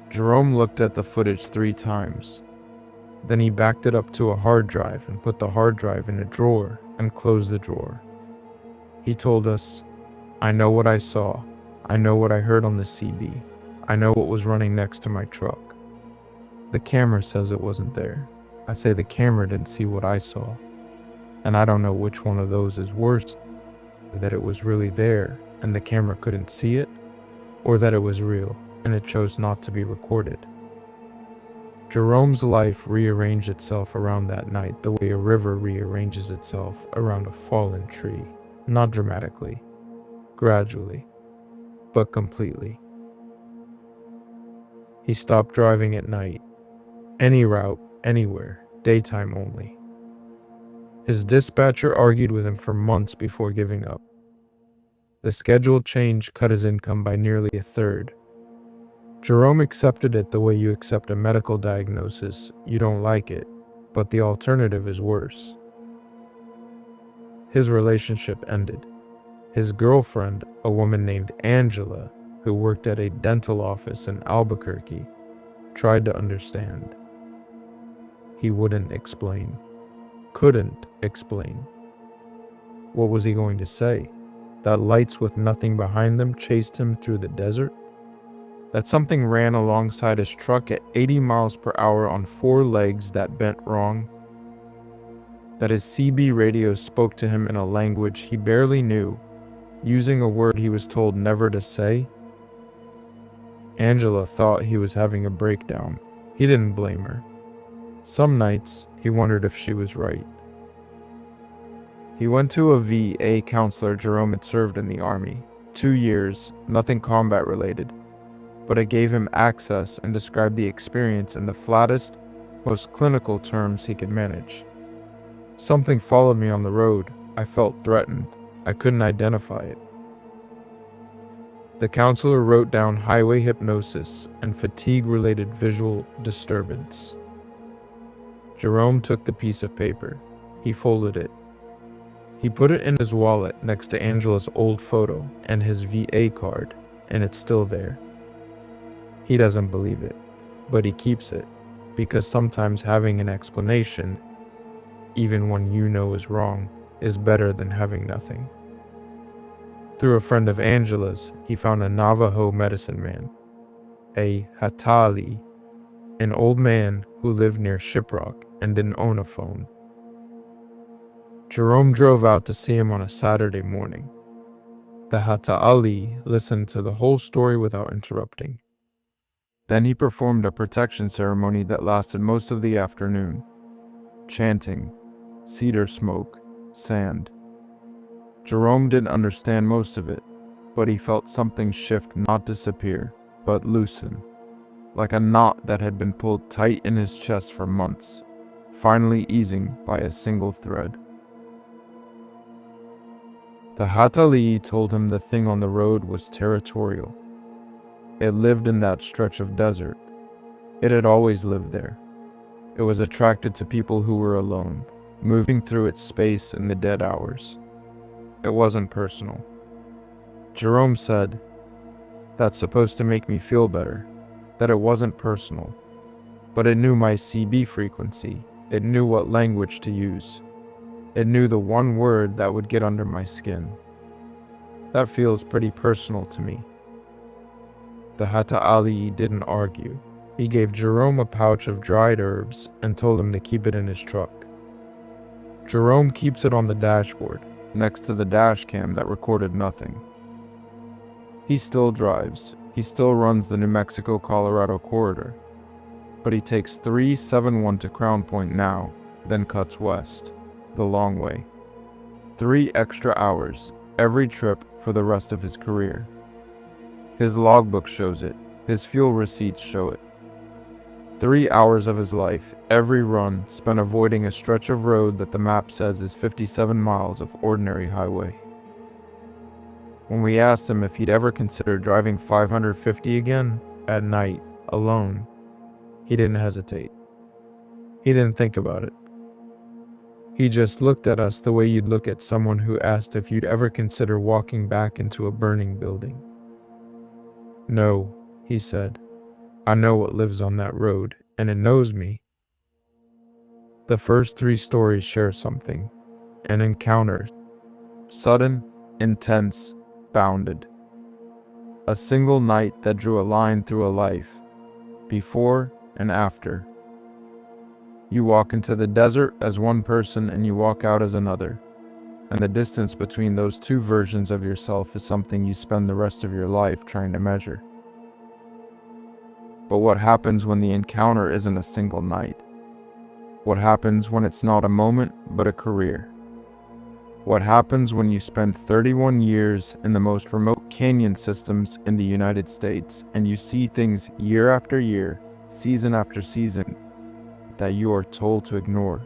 Jerome looked at the footage 3 times. Then he backed it up to a hard drive and put the hard drive in a drawer and closed the drawer. He told us, "I know what I saw. I know what I heard on the CB. I know what was running next to my truck. The camera says it wasn't there. I say the camera didn't see what I saw. And I don't know which one of those is worse, that it was really there and the camera couldn't see it, or that it was real and it chose not to be recorded." Jerome's life rearranged itself around that night the way a river rearranges itself around a fallen tree. Not dramatically, gradually, but completely. He stopped driving at night. Any route, anywhere, daytime only. His dispatcher argued with him for months before giving up. The schedule change cut his income by nearly a third. Jerome accepted it the way you accept a medical diagnosis. You don't like it, but the alternative is worse. His relationship ended. His girlfriend, a woman named Angela, who worked at a dental office in Albuquerque, tried to understand. He wouldn't explain. Couldn't explain. What was he going to say? That lights with nothing behind them chased him through the desert? That something ran alongside his truck at 80 miles per hour on 4 legs that bent wrong? That his CB radio spoke to him in a language he barely knew, using a word he was told never to say? Angela thought he was having a breakdown. He didn't blame her. Some nights, he wondered if she was right. He went to a VA counselor Jerome had served in the Army. 2 years, nothing combat related. But it gave him access and described the experience in the flattest, most clinical terms he could manage. Something followed me on the road. I felt threatened. I couldn't identify it. The counselor wrote down highway hypnosis and fatigue-related visual disturbance. Jerome took the piece of paper. He folded it. He put it in his wallet next to Angela's old photo and his VA card, and it's still there. He doesn't believe it, but he keeps it, because sometimes having an explanation, even one you know is wrong, is better than having nothing. Through a friend of Angela's, he found a Navajo medicine man, a Hatali, an old man who lived near Shiprock and didn't own a phone. Jerome drove out to see him on a Saturday morning. The Hata'ali listened to the whole story without interrupting. Then he performed a protection ceremony that lasted most of the afternoon. Chanting, cedar smoke, sand. Jerome didn't understand most of it, but he felt something shift, not disappear, but loosen, like a knot that had been pulled tight in his chest for months, finally easing by a single thread. The Hatali told him the thing on the road was territorial. It lived in that stretch of desert. It had always lived there. It was attracted to people who were alone, moving through its space in the dead hours. It wasn't personal. Jerome said, "That's supposed to make me feel better, that it wasn't personal. But it knew my CB frequency. It knew what language to use. It knew the one word that would get under my skin. That feels pretty personal to me." The Hata'ali didn't argue. He gave Jerome a pouch of dried herbs and told him to keep it in his truck. Jerome keeps it on the dashboard, next to the dash cam that recorded nothing. He still drives. He still runs the New Mexico-Colorado corridor. But he takes 371 to Crown Point now, then cuts west, the long way. 3 extra hours, every trip for the rest of his career. His logbook shows it. His fuel receipts show it. 3 hours of his life, every run, spent avoiding a stretch of road that the map says is 57 miles of ordinary highway. When we asked him if he'd ever consider driving 550 again, at night, alone, he didn't hesitate. He didn't think about it. He just looked at us the way you'd look at someone who asked if you'd ever consider walking back into a burning building. "No," he said. "I know what lives on that road, and it knows me." The first 3 stories share something. An encounter. Sudden, intense, bounded. A single night that drew a line through a life. Before and after. You walk into the desert as one person and you walk out as another. And the distance between those 2 versions of yourself is something you spend the rest of your life trying to measure. But what happens when the encounter isn't a single night? What happens when it's not a moment, but a career? What happens when you spend 31 years in the most remote canyon systems in the United States and you see things year after year, season after season, that you are told to ignore?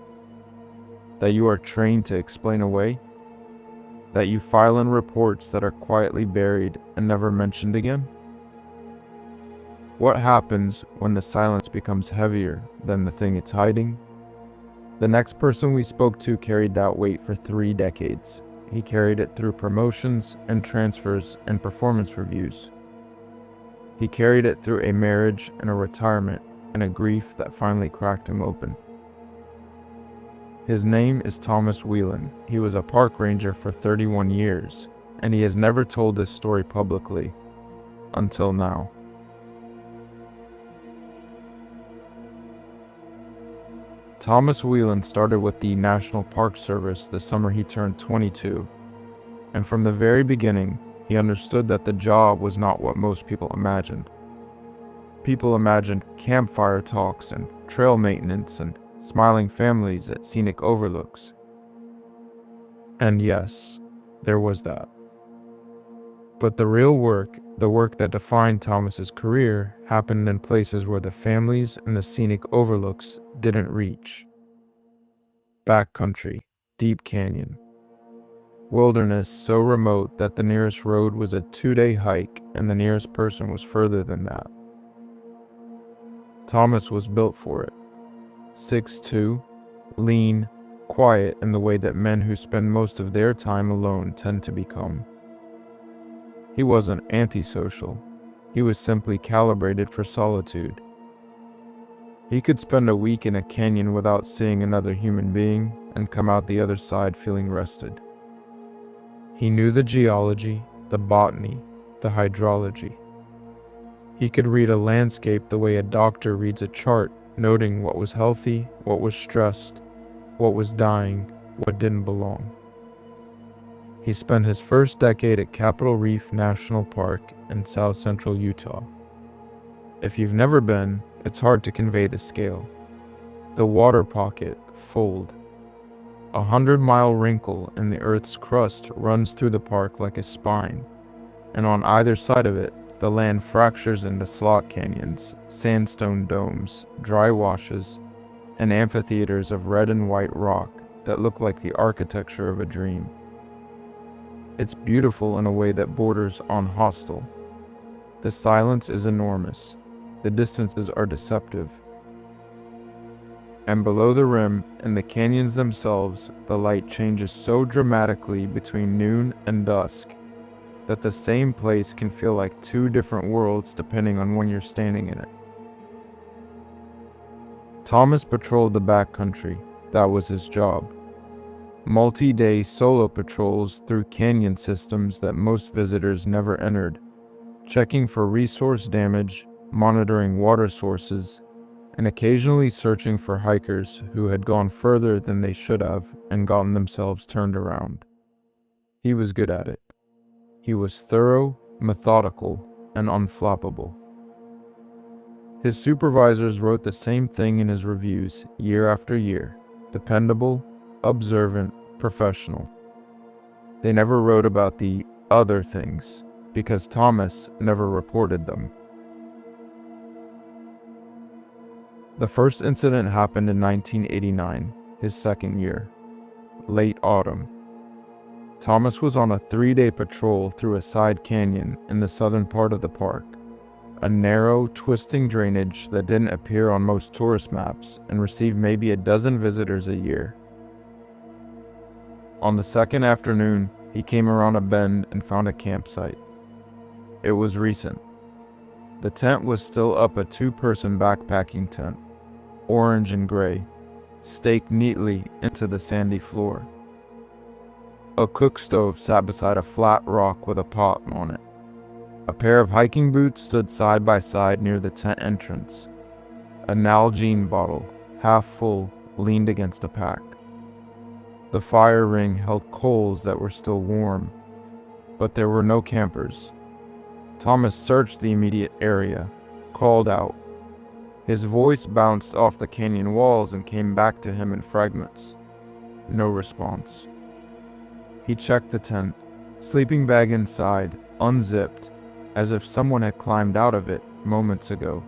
That you are trained to explain away? That you file in reports that are quietly buried and never mentioned again? What happens when the silence becomes heavier than the thing it's hiding? The next person we spoke to carried that weight for 3 decades. He carried it through promotions and transfers and performance reviews. He carried it through a marriage and a retirement and a grief that finally cracked him open. His name is Thomas Whelan. He was a park ranger for 31 years, and he has never told this story publicly until now. Thomas Whelan started with the National Park Service the summer he turned 22, and from the very beginning, he understood that the job was not what most people imagined. People imagined campfire talks and trail maintenance and smiling families at scenic overlooks. And yes, there was that. But the real work, the work that defined Thomas's career, happened in places where the families and the scenic overlooks didn't reach. Backcountry, deep canyon. Wilderness so remote that the nearest road was a 2-day hike and the nearest person was further than that. Thomas was built for it. 6'2", lean, quiet in the way that men who spend most of their time alone tend to become. He wasn't antisocial. He was simply calibrated for solitude. He could spend a week in a canyon without seeing another human being and come out the other side feeling rested. He knew the geology, the botany, the hydrology. He could read a landscape the way a doctor reads a chart, noting what was healthy, what was stressed, what was dying, what didn't belong. He spent his first decade at Capitol Reef National Park in south central Utah. If you've never been, it's hard to convey the scale. The water pocket, fold. 100-mile wrinkle in the Earth's crust runs through the park like a spine, and on either side of it, the land fractures into slot canyons, sandstone domes, dry washes, and amphitheaters of red and white rock that look like the architecture of a dream. It's beautiful in a way that borders on hostile. The silence is enormous. The distances are deceptive. And below the rim, in the canyons themselves, the light changes so dramatically between noon and dusk that the same place can feel like 2 different worlds depending on when you're standing in it. Thomas patrolled the backcountry. That was his job. Multi-day solo patrols through canyon systems that most visitors never entered, checking for resource damage, monitoring water sources, and occasionally searching for hikers who had gone further than they should have and gotten themselves turned around. He was good at it. He was thorough, methodical, and unflappable. His supervisors wrote the same thing in his reviews year after year: dependable, observant, professional. They never wrote about the other things, because Thomas never reported them. The first incident happened in 1989, his second year, late autumn. Thomas was on a 3-day patrol through a side canyon in the southern part of the park, a narrow, twisting drainage that didn't appear on most tourist maps and received maybe a dozen visitors a year. On the second afternoon, he came around a bend and found a campsite. It was recent. The tent was still up, a 2-person backpacking tent, orange and gray, staked neatly into the sandy floor. A cook stove sat beside a flat rock with a pot on it. A pair of hiking boots stood side by side near the tent entrance. A Nalgene bottle, half full, leaned against a pack. The fire ring held coals that were still warm, but there were no campers. Thomas searched the immediate area, called out, His voice bounced off the canyon walls and came back to him in fragments. No response. He checked the tent, sleeping bag inside, unzipped, as if someone had climbed out of it moments ago.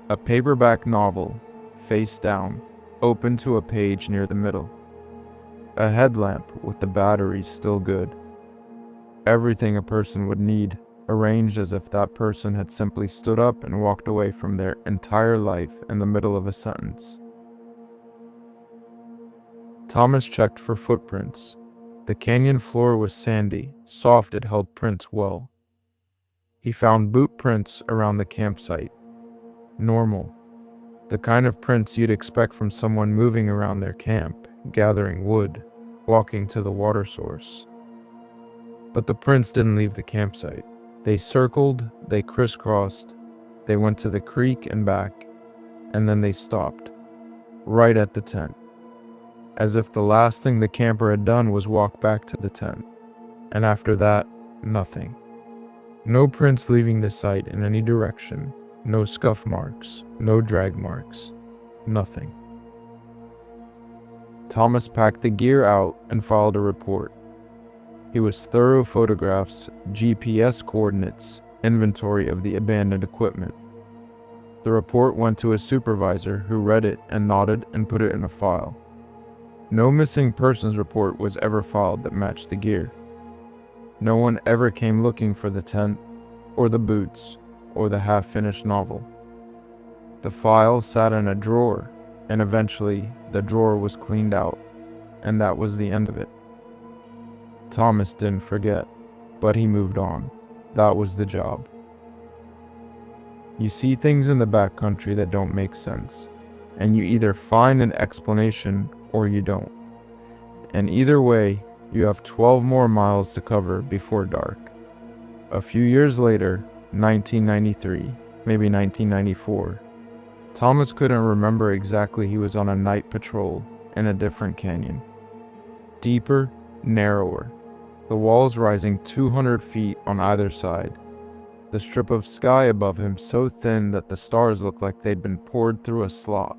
A paperback novel, face down, open to a page near the middle. A headlamp with the batteries still good. Everything a person would need, arranged as if that person had simply stood up and walked away from their entire life in the middle of a sentence. Thomas checked for footprints. The canyon floor was sandy, soft, it held prints well. He found boot prints around the campsite. Normal. The kind of prints you'd expect from someone moving around their camp, gathering wood, walking to the water source. But the prints didn't leave the campsite. They circled, they crisscrossed, they went to the creek and back, and then they stopped, right at the tent, as if the last thing the camper had done was walk back to the tent. And after that, nothing. No prints leaving the site in any direction, no scuff marks, no drag marks, nothing. Thomas packed the gear out and filed a report. He was thorough photographs, GPS coordinates, inventory of the abandoned equipment. The report went to his supervisor, who read it and nodded and put it in a file. No missing persons report was ever filed that matched the gear. No one ever came looking for the tent, or the boots, or the half-finished novel. The file sat in a drawer, and eventually the drawer was cleaned out, and that was the end of it. Thomas didn't forget, but he moved on. That was the job. You see things in the backcountry that don't make sense, and you either find an explanation or you don't. And either way, you have 12 more miles to cover before dark. A few years later, 1993, maybe 1994, Thomas couldn't remember exactly. He was on a night patrol in a different canyon. Deeper, narrower, the walls rising 200 feet on either side. The strip of sky above him so thin that the stars looked like they'd been poured through a slot.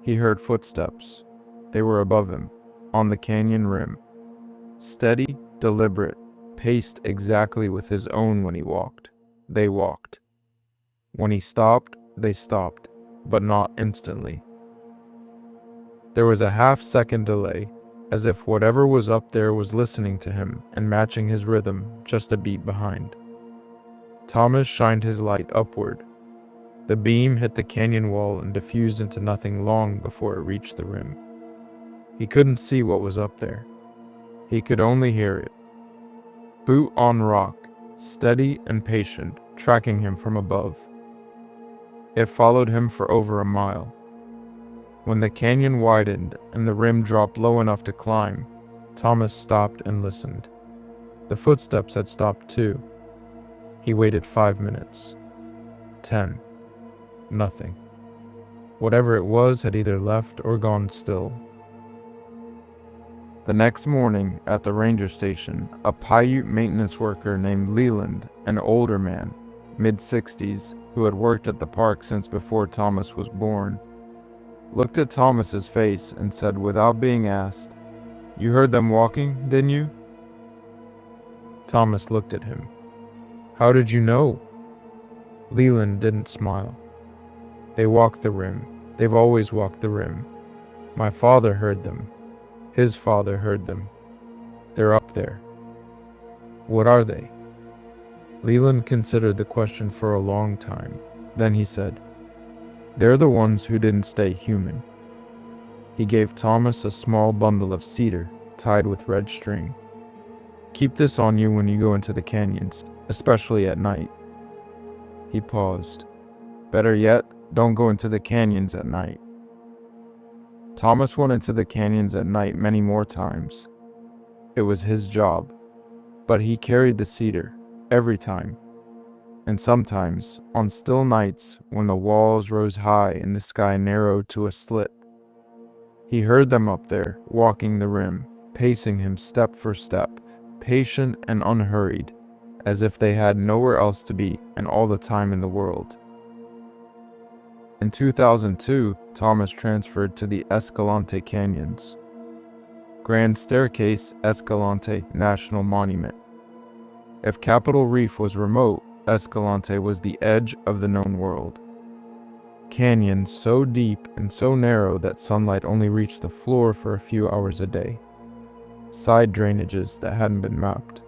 He heard footsteps. They were above him, on the canyon rim. Steady, deliberate, paced exactly with his own when he walked. They walked. When he stopped, they stopped, but not instantly. There was a half-second delay, as if whatever was up there was listening to him and matching his rhythm just a beat behind. Thomas shined his light upward. The beam hit the canyon wall and diffused into nothing long before it reached the rim. He couldn't see what was up there. He could only hear it. Boot on rock, steady and patient, tracking him from above. It followed him for over a mile. When the canyon widened and the rim dropped low enough to climb, Thomas stopped and listened. The footsteps had stopped too. He waited 5 minutes. 10. Nothing. Whatever it was had either left or gone still. The next morning, at the ranger station, a Paiute maintenance worker named Leland, an older man, mid-60s, who had worked at the park since before Thomas was born, looked at Thomas's face and said without being asked, "You heard them walking, didn't you?" Thomas looked at him. "How did you know?" Leland didn't smile. "They walked the rim. They've always walked the rim. My father heard them. His father heard them. They're up there." "What are they?" Leland considered the question for a long time. Then he said, "They're the ones who didn't stay human." He gave Thomas a small bundle of cedar tied with red string. "Keep this on you when you go into the canyons, especially at night." He paused. "Better yet, don't go into the canyons at night." Thomas went into the canyons at night many more times. It was his job, but he carried the cedar every time. And sometimes, on still nights when the walls rose high and the sky narrowed to a slit, he heard them up there, walking the rim, pacing him step for step, patient and unhurried, as if they had nowhere else to be and all the time in the world. In 2002, Thomas transferred to the Escalante Canyons. Grand Staircase Escalante National Monument. If Capitol Reef was remote, Escalante was the edge of the known world. Canyons so deep and so narrow that sunlight only reached the floor for a few hours a day. Side drainages that hadn't been mapped.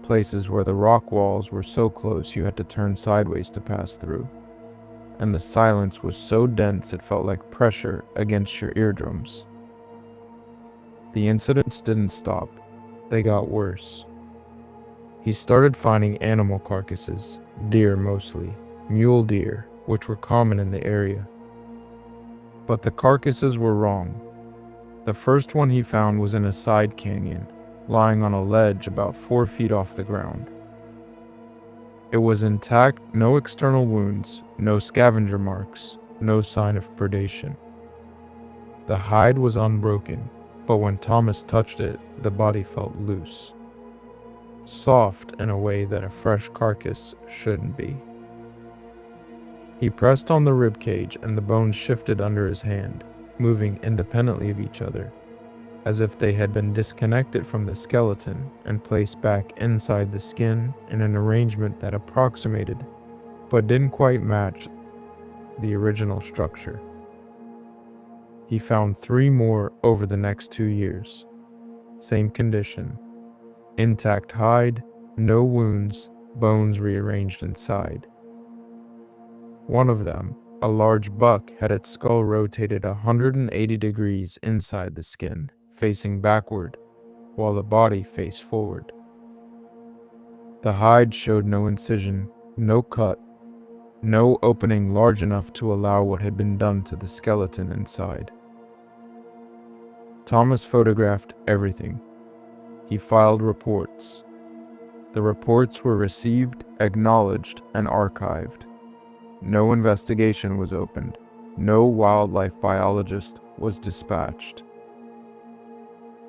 Places where the rock walls were so close you had to turn sideways to pass through. And the silence was so dense it felt like pressure against your eardrums. The incidents didn't stop. They got worse. He started finding animal carcasses, deer mostly, mule deer, which were common in the area. But the carcasses were wrong. The first one he found was in a side canyon, lying on a ledge about 4 feet off the ground. It was intact, no external wounds, no scavenger marks, no sign of predation. The hide was unbroken, but when Thomas touched it, the body felt loose. Soft in a way that a fresh carcass shouldn't be. He pressed on the rib cage and the bones shifted under his hand, moving independently of each other, as if they had been disconnected from the skeleton and placed back inside the skin in an arrangement that approximated, but didn't quite match, the original structure. He found 3 more over the next 2 years. Same condition. Intact hide, no wounds, bones rearranged inside. One of them, a large buck, had its skull rotated 180 degrees inside the skin, facing backward, while the body faced forward. The hide showed no incision, no cut, no opening large enough to allow what had been done to the skeleton inside. Thomas photographed everything. He filed reports. The reports were received, acknowledged, and archived. No investigation was opened. No wildlife biologist was dispatched.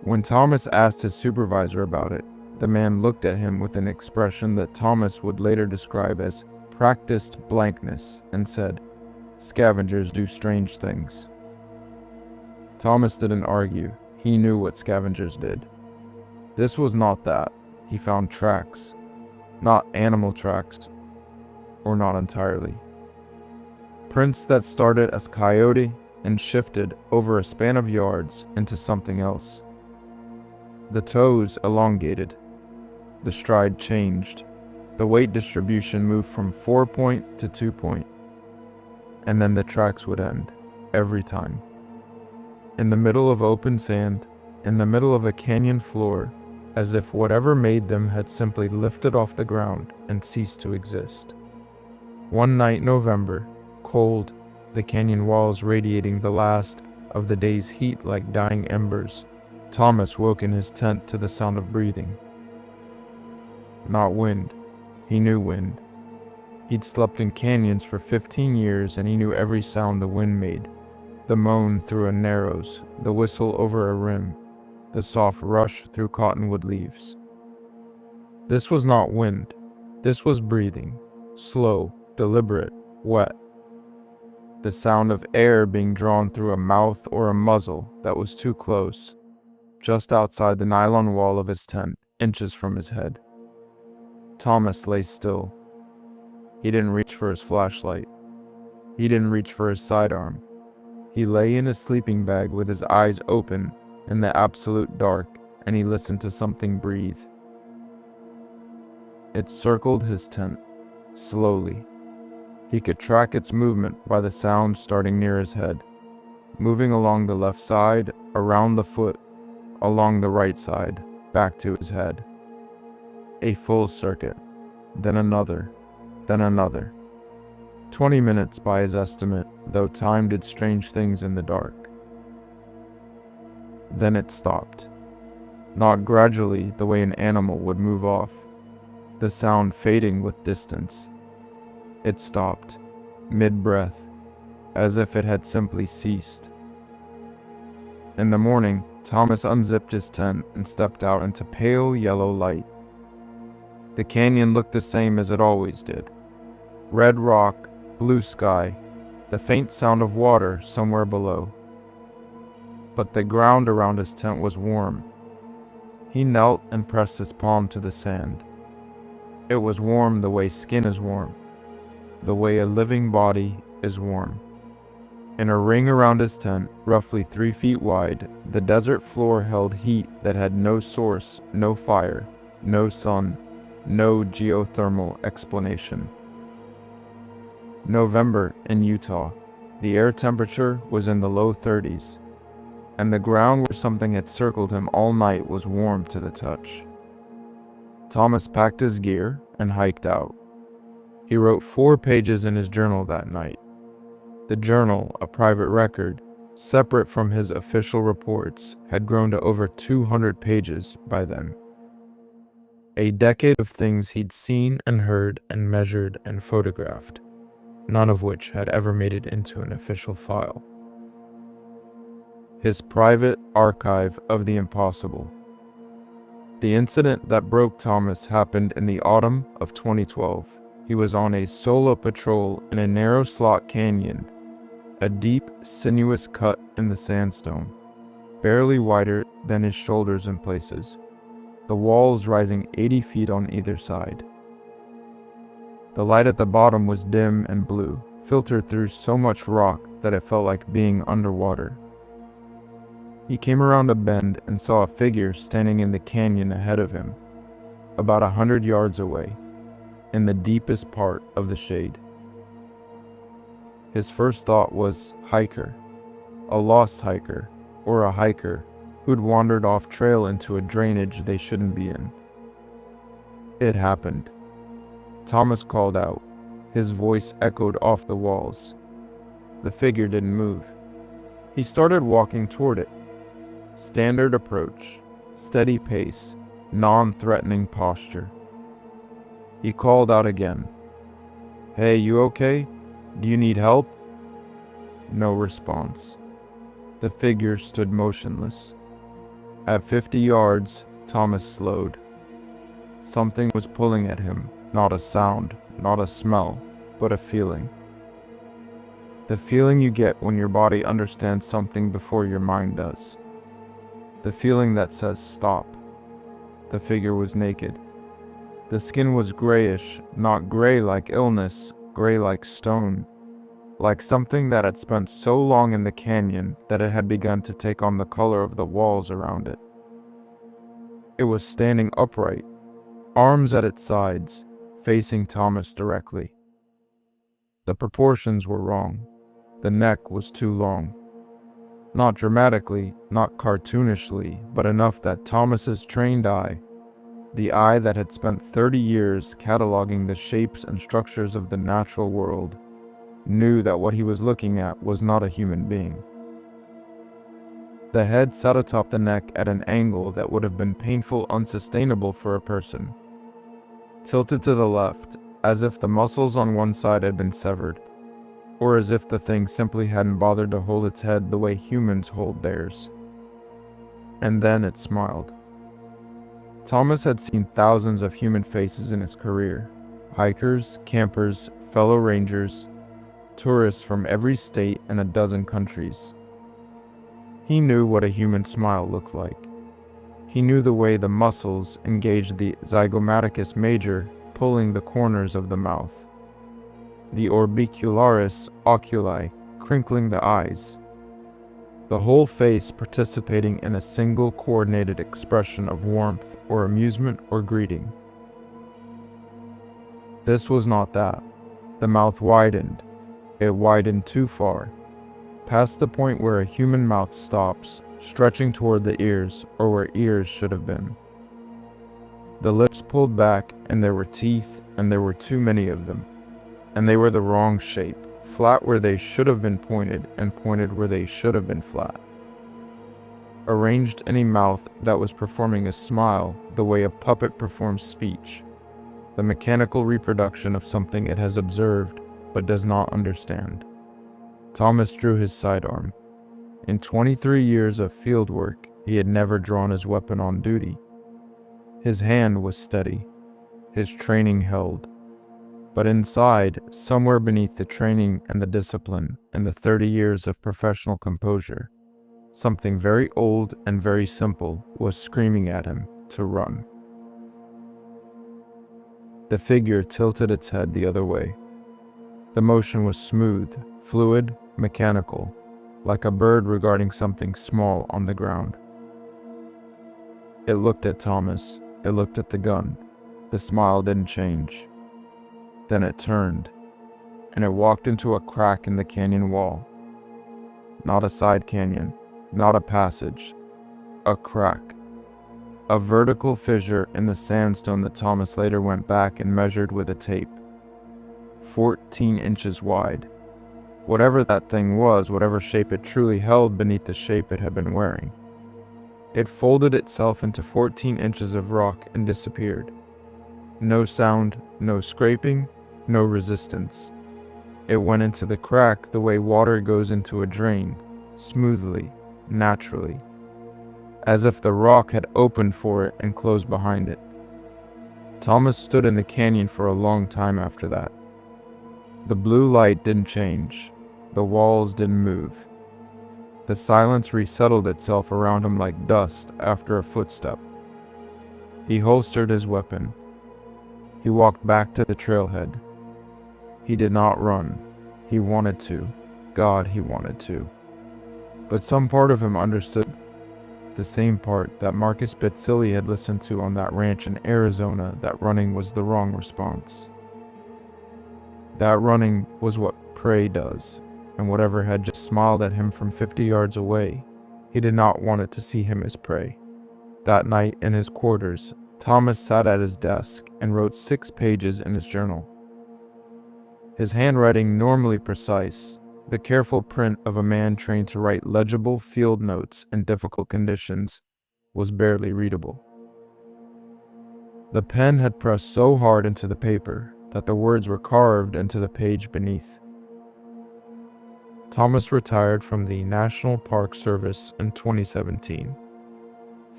When Thomas asked his supervisor about it, the man looked at him with an expression that Thomas would later describe as practiced blankness and said, "Scavengers do strange things." Thomas didn't argue. He knew what scavengers did. This was not that. He found tracks. Not animal tracks, or not entirely. Prints that started as coyote and shifted over a span of yards into something else. The toes elongated. The stride changed. The weight distribution moved from 4-point to 2-point. And then the tracks would end, every time. In the middle of open sand, in the middle of a canyon floor, as if whatever made them had simply lifted off the ground and ceased to exist. One night, November, cold, the canyon walls radiating the last of the day's heat like dying embers, Thomas woke in his tent to the sound of breathing. Not wind. He knew wind. He'd slept in canyons for 15 years and he knew every sound the wind made. The moan through a narrows, the whistle over a rim, the soft rush through cottonwood leaves. This was not wind. This was breathing. Slow, deliberate, wet. The sound of air being drawn through a mouth or a muzzle that was too close, just outside the nylon wall of his tent, inches from his head. Thomas lay still. He didn't reach for his flashlight. He didn't reach for his sidearm. He lay in his sleeping bag with his eyes open in the absolute dark, and he listened to something breathe. It circled his tent, slowly. He could track its movement by the sound starting near his head, moving along the left side, around the foot, along the right side, back to his head. A full circuit, then another, then another. 20 minutes by his estimate, though time did strange things in the dark. Then it stopped. Not gradually the way an animal would move off, the sound fading with distance. It stopped, mid-breath, as if it had simply ceased. In the morning, Thomas unzipped his tent and stepped out into pale yellow light. The canyon looked the same as it always did. Red rock, blue sky, the faint sound of water somewhere below. But the ground around his tent was warm. He knelt and pressed his palm to the sand. It was warm the way skin is warm, the way a living body is warm. In a ring around his tent, roughly 3 feet wide, the desert floor held heat that had no source, no fire, no sun, no geothermal explanation. November in Utah. The air temperature was in the low 30s, and the ground where something had circled him all night was warm to the touch. Thomas packed his gear and hiked out. He wrote 4 pages in his journal that night. The journal, a private record, separate from his official reports, had grown to over 200 pages by then. A decade of things he'd seen and heard and measured and photographed, none of which had ever made it into an official file. His private archive of the impossible. The incident that broke Thomas happened in the autumn of 2012. He was on a solo patrol in a narrow slot canyon, a deep, sinuous cut in the sandstone, barely wider than his shoulders in places, the walls rising 80 feet on either side. The light at the bottom was dim and blue, filtered through so much rock that it felt like being underwater. He came around a bend and saw a figure standing in the canyon ahead of him, about 100 yards away, in the deepest part of the shade. His first thought was hiker, a lost hiker, or a hiker who'd wandered off trail into a drainage they shouldn't be in. It happened. Thomas called out. His voice echoed off the walls. The figure didn't move. He started walking toward it. Standard approach, steady pace, non-threatening posture. He called out again. "Hey, you okay? Do you need help?" No response. The figure stood motionless. At 50 yards, Thomas slowed. Something was pulling at him, not a sound, not a smell, but a feeling. The feeling you get when your body understands something before your mind does. The feeling that says stop. The figure was naked. The skin was grayish, not gray like illness, gray like stone, like something that had spent so long in the canyon that it had begun to take on the color of the walls around it. It was standing upright, arms at its sides, facing Thomas directly. The proportions were wrong. The neck was too long. Not dramatically, not cartoonishly, but enough that Thomas's trained eye, the eye that had spent 30 years cataloging the shapes and structures of the natural world, knew that what he was looking at was not a human being. The head sat atop the neck at an angle that would have been painful, unsustainable for a person. Tilted to the left, as if the muscles on one side had been severed, or as if the thing simply hadn't bothered to hold its head the way humans hold theirs. And then it smiled. Thomas had seen thousands of human faces in his career. Hikers, campers, fellow rangers, tourists from every state and a dozen countries. He knew what a human smile looked like. He knew the way the muscles engaged the zygomaticus major, pulling the corners of the mouth, the orbicularis oculi, crinkling the eyes, the whole face participating in a single coordinated expression of warmth or amusement or greeting. This was not that. The mouth widened. It widened too far, past the point where a human mouth stops, stretching toward the ears, or where ears should have been. The lips pulled back, and there were teeth, and there were too many of them. And they were the wrong shape, flat where they should have been pointed, and pointed where they should have been flat. Arranged in a mouth that was performing a smile the way a puppet performs speech, the mechanical reproduction of something it has observed but does not understand. Thomas drew his sidearm. In 23 years of field work, he had never drawn his weapon on duty. His hand was steady. His training held. But inside, somewhere beneath the training and the discipline and the 30 years of professional composure, something very old and very simple was screaming at him to run. The figure tilted its head the other way. The motion was smooth, fluid, mechanical, like a bird regarding something small on the ground. It looked at Thomas. It looked at the gun. The smile didn't change. Then it turned, and it walked into a crack in the canyon wall. Not a side canyon, not a passage, a crack. A vertical fissure in the sandstone that Thomas later went back and measured with a tape. 14 inches wide. Whatever that thing was, whatever shape it truly held beneath the shape it had been wearing. It folded itself into 14 inches of rock and disappeared. No sound, no scraping, no resistance. It went into the crack the way water goes into a drain, smoothly, naturally, as if the rock had opened for it and closed behind it. Thomas stood in the canyon for a long time after that. The blue light didn't change. The walls didn't move. The silence resettled itself around him like dust after a footstep. He holstered his weapon. He walked back to the trailhead. He did not run. He wanted to. God, he wanted to. But some part of him understood, the same part that Marcus Betzilli had listened to on that ranch in Arizona, that running was the wrong response. That running was what prey does, and whatever had just smiled at him from 50 yards away, he did not want it to see him as prey. That night in his quarters, Thomas sat at his desk and wrote 6 pages in his journal. His handwriting, normally precise, the careful print of a man trained to write legible field notes in difficult conditions, was barely readable. The pen had pressed so hard into the paper that the words were carved into the page beneath. Thomas retired from the National Park Service in 2017.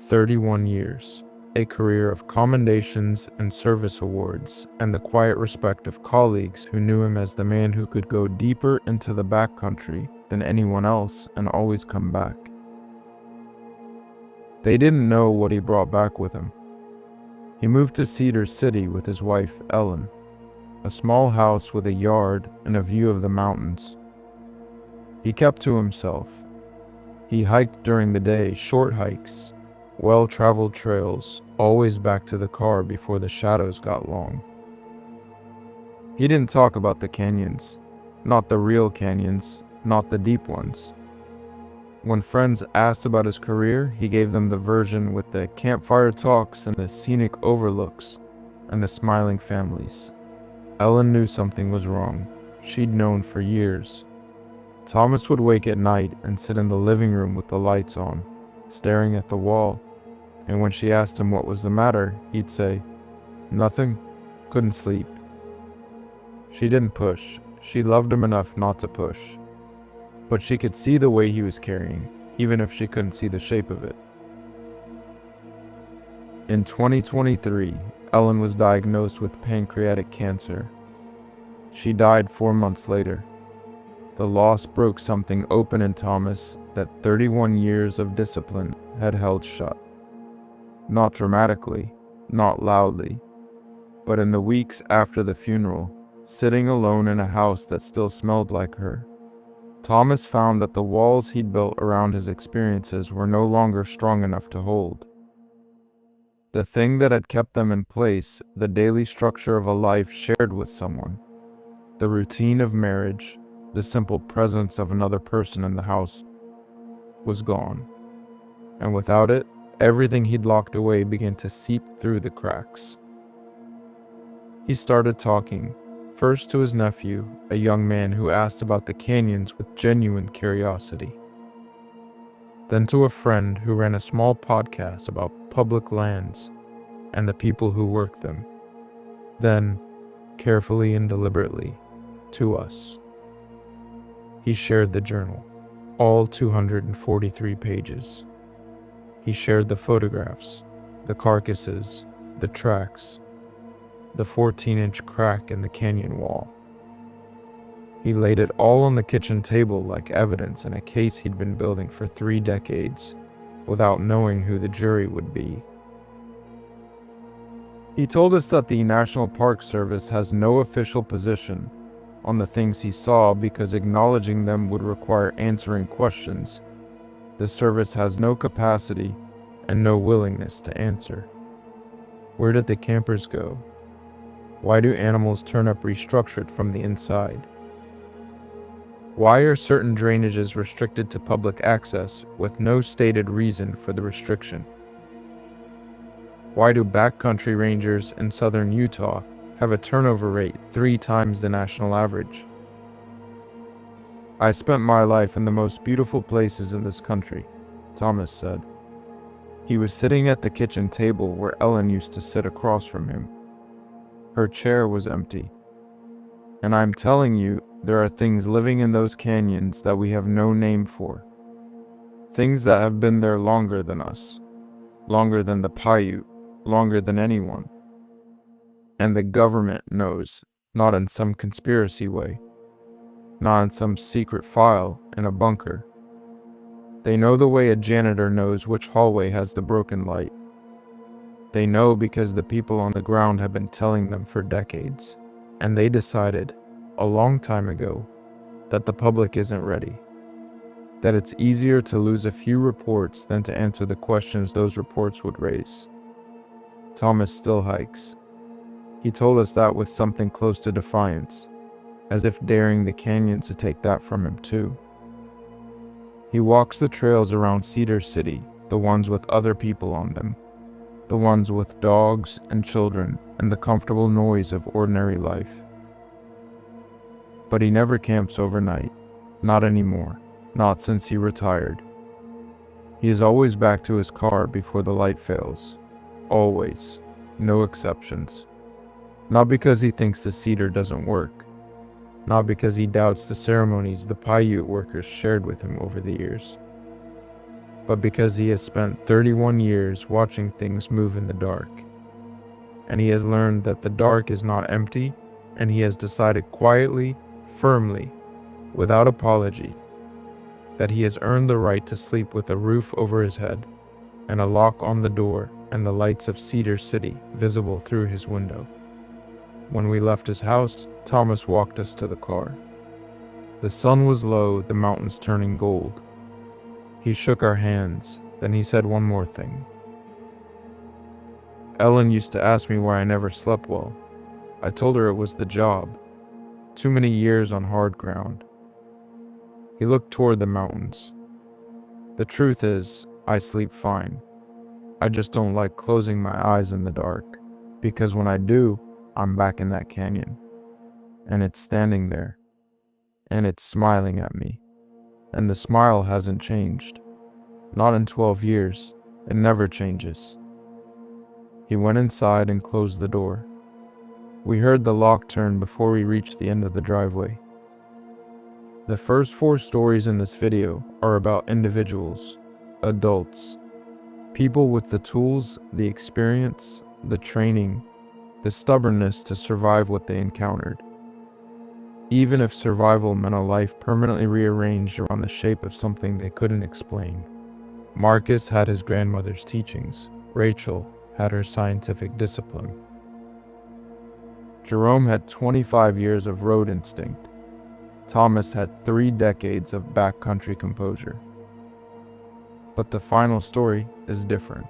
31 years, a career of commendations and service awards, and the quiet respect of colleagues who knew him as the man who could go deeper into the backcountry than anyone else and always come back. They didn't know what he brought back with him. He moved to Cedar City with his wife, Ellen, a small house with a yard and a view of the mountains. He kept to himself. He hiked during the day, short hikes, well-traveled trails, always back to the car before the shadows got long. He didn't talk about the canyons, not the real canyons, not the deep ones. When friends asked about his career, he gave them the version with the campfire talks and the scenic overlooks and the smiling families. Ellen knew something was wrong. She'd known for years. Thomas would wake at night and sit in the living room with the lights on, staring at the wall, and when she asked him what was the matter, he'd say, "Nothing, couldn't sleep." She didn't push. She loved him enough not to push. But she could see the way he was carrying, even if she couldn't see the shape of it. In 2023, Ellen was diagnosed with pancreatic cancer. She died 4 months later. The loss broke something open in Thomas that 31 years of discipline had held shut. Not dramatically, not loudly, but in the weeks after the funeral, sitting alone in a house that still smelled like her, Thomas found that the walls he'd built around his experiences were no longer strong enough to hold. The thing that had kept them in place, the daily structure of a life shared with someone, the routine of marriage, the simple presence of another person in the house, was gone. And without it, everything he'd locked away began to seep through the cracks. He started talking, first to his nephew, a young man who asked about the canyons with genuine curiosity. Then to a friend who ran a small podcast about public lands and the people who work them. Then, carefully and deliberately, to us. He shared the journal, all 243 pages. He shared the photographs, the carcasses, the tracks. the 14-inch crack in the canyon wall. He laid it all on the kitchen table like evidence in a case he'd been building for 3 decades, without knowing who the jury would be. He told us that the National Park Service has no official position on the things he saw because acknowledging them would require answering questions the service has no capacity and no willingness to answer. Where did the campers go? Why do animals turn up restructured from the inside? Why are certain drainages restricted to public access with no stated reason for the restriction? Why do backcountry rangers in southern Utah have a turnover rate 3 times the national average? I spent my life in the most beautiful places in this country, Thomas said. He was sitting at the kitchen table where Ellen used to sit across from him. Her chair was empty. And I'm telling you, there are things living in those canyons that we have no name for. Things that have been there longer than us, longer than the Paiute, longer than anyone. And the government knows, not in some conspiracy way, not in some secret file in a bunker. They know the way a janitor knows which hallway has the broken light. They know because the people on the ground have been telling them for decades. And they decided, a long time ago, that the public isn't ready. That it's easier to lose a few reports than to answer the questions those reports would raise. Thomas still hikes. He told us that with something close to defiance, as if daring the canyons to take that from him too. He walks the trails around Cedar City, the ones with other people on them, the ones with dogs and children and the comfortable noise of ordinary life. But he never camps overnight, not anymore, not since he retired. He is always back to his car before the light fails, always, no exceptions. Not because he thinks the cedar doesn't work, not because he doubts the ceremonies the Paiute workers shared with him over the years, but because he has spent 31 years watching things move in the dark. And he has learned that the dark is not empty, and he has decided quietly, firmly, without apology, that he has earned the right to sleep with a roof over his head, and a lock on the door, and the lights of Cedar City visible through his window. When we left his house, Thomas walked us to the car. The sun was low, the mountains turning gold. He shook our hands, then he said one more thing. Ellen used to ask me why I never slept well. I told her it was the job. Too many years on hard ground. He looked toward the mountains. The truth is, I sleep fine. I just don't like closing my eyes in the dark, because when I do, I'm back in that canyon. And it's standing there. And it's smiling at me. And the smile hasn't changed. Not in 12 years. It never changes. He went inside and closed the door. We heard the lock turn before we reached the end of the driveway. The first 4 stories in this video are about individuals, adults, people with the tools, the experience, the training, the stubbornness to survive what they encountered. Even if survival meant a life permanently rearranged around the shape of something they couldn't explain. Marcus had his grandmother's teachings. Rachel had her scientific discipline. Jerome had 25 years of road instinct. Thomas had 3 decades of backcountry composure. But the final story is different.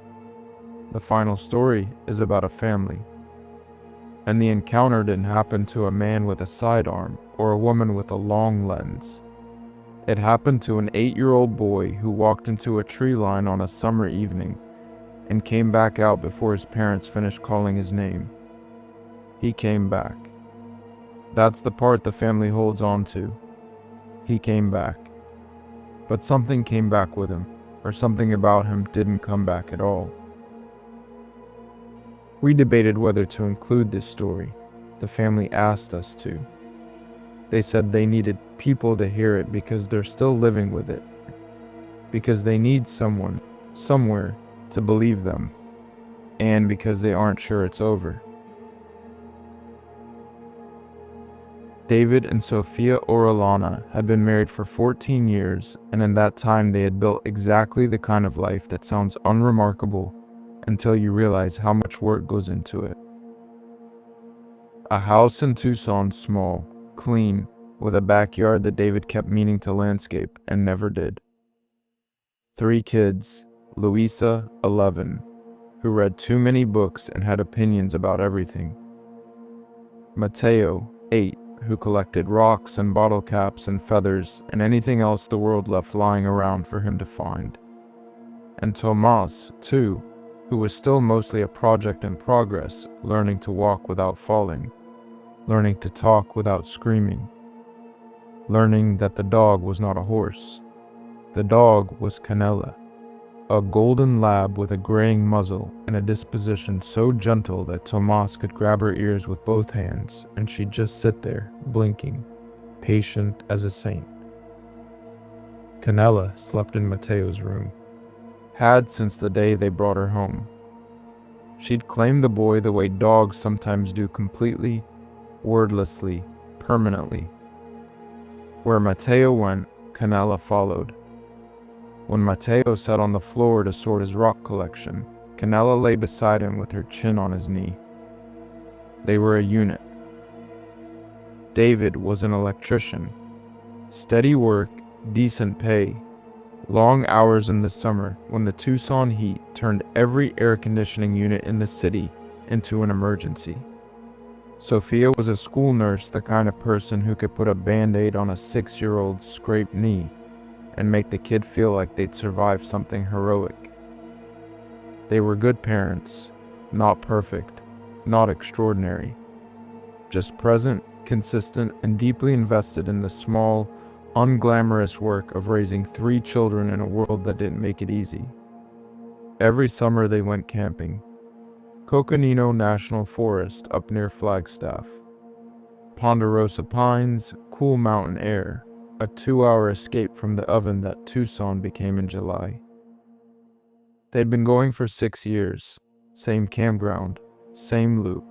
The final story is about a family. And the encounter didn't happen to a man with a sidearm or a woman with a long lens. It happened to an 8-year-old boy who walked into a tree line on a summer evening and came back out before his parents finished calling his name. He came back. That's the part the family holds on to. He came back. But something came back with him, or something about him didn't come back at all. We debated whether to include this story. The family asked us to. They said they needed people to hear it because they're still living with it. Because they need someone, somewhere, to believe them. And because they aren't sure it's over. David and Sophia Orellana had been married for 14 years, and in that time they had built exactly the kind of life that sounds unremarkable until you realize how much work goes into it. A house in Tucson, small, clean, with a backyard that David kept meaning to landscape and never did. 3 kids, Luisa, 11, who read too many books and had opinions about everything. Mateo, 8, who collected rocks and bottle caps and feathers and anything else the world left lying around for him to find. And Tomas, 2, who was still mostly a project in progress, learning to walk without falling, learning to talk without screaming, learning that the dog was not a horse. The dog was Canela, a golden lab with a graying muzzle and a disposition so gentle that Tomas could grab her ears with both hands and she'd just sit there, blinking, patient as a saint. Canela slept in Mateo's room, had since the day they brought her home. She'd claimed the boy the way dogs sometimes do, completely, wordlessly, permanently. Where Mateo went, Canela followed. When Mateo sat on the floor to sort his rock collection, Canela lay beside him with her chin on his knee. They were a unit. David was an electrician. Steady work, decent pay, long hours in the summer when the Tucson heat turned every air conditioning unit in the city into an emergency. Sophia was a school nurse, the kind of person who could put a Band-Aid on a 6-year-old's scraped knee and make the kid feel like they'd survived something heroic. They were good parents, not perfect, not extraordinary, just present, consistent, and deeply invested in the small, unglamorous work of raising 3 children in a world that didn't make it easy. Every summer they went camping. Coconino National Forest up near Flagstaff. Ponderosa Pines, cool mountain air, a 2-hour escape from the oven that Tucson became in July. They'd been going for 6 years, same campground, same loop.